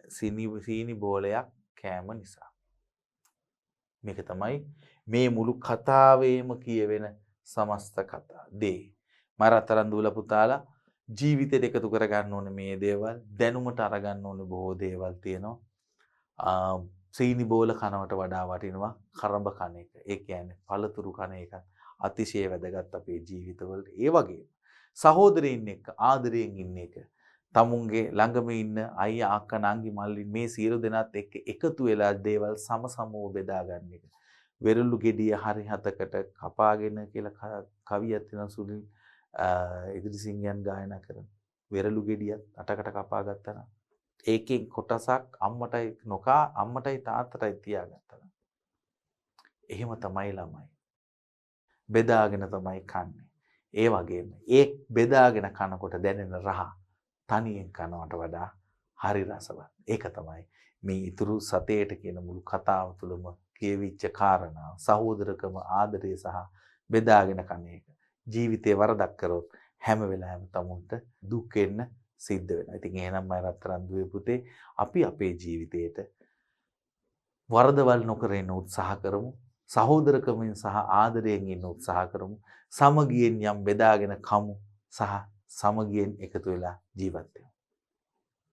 සීනි බෝලයක් කෑම නිසා. මේක තමයි මේ මුළු කතාවේම කියවෙන සමස්ත කතා දේ. මරතරන් දූල පුතාලා ජීවිතයට එකතු කරගන්න ඕනේ මේ දේවල්. දැනුමට අරගන්න ඕනේ බොහෝ දේවල් තියෙනවා. සීනි බෝල කනවට වඩා වටිනවා කරඹ කන එක. ඒ කියන්නේ පළතුරු කන එක අතිශය වැදගත් අපේ ජීවිතවලට. ඒ වගේම සහෝදරයින් එක්ක ආදරයෙන් ඉන්න එක. තමුන්ගේ ළඟම ඉන්න අයියා අක්කා නංගි මල්ලි මේ සියලු දෙනාත් එක්ක එකතු වෙලා දේවල් සමසමව බෙදා ගන්න එක. වෙරළු ගෙඩිය හරි හතකට කපාගෙන කියලා කවියක් තියෙනවා සුනිල් ඉදිරිසිංහයන් ගායනා කරන. වෙරළු ගෙඩියත් අටකට කපා ගත්තා නම් ඒකෙන් කොටසක් අම්මටයි නොකා අම්මටයි තාත්තටයි තියාගත්තා. එහෙම තමයි ළමයි. බෙදාගෙන තමයි කන්නේ. ඒ වගේම ඒ බෙදාගෙන කනකොට දැනෙන රහ තනියෙන් කනවට වඩා හරි රසවත්. ඒක තමයි මේ ඉතුරු සතේට කියන මුළු කතාව තුළම කියවිච්ච කාරණාව. සහෝදරකම ආදරය සහ බෙදාගෙන කන එක. ජීවිතේ වරදක් කරොත් හැම වෙලාවෙම තමුන්ට දුක් වෙන්න සිද්ධ වෙනවා. ඉතින් එහෙනම් මම රත්තරන් දුවේ පුතේ අපි අපේ ජීවිතේට වරදවල් නොකර ඉන්න උත්සාහ කරමු. සහෝදරකමෙන් සහ ආදරයෙන් ඉන්න උත්සාහ කරමු. සමගියෙන් යම් බෙදාගෙන කමු සහ සමගියෙන් එකතු වෙලා ජීවත් වෙමු.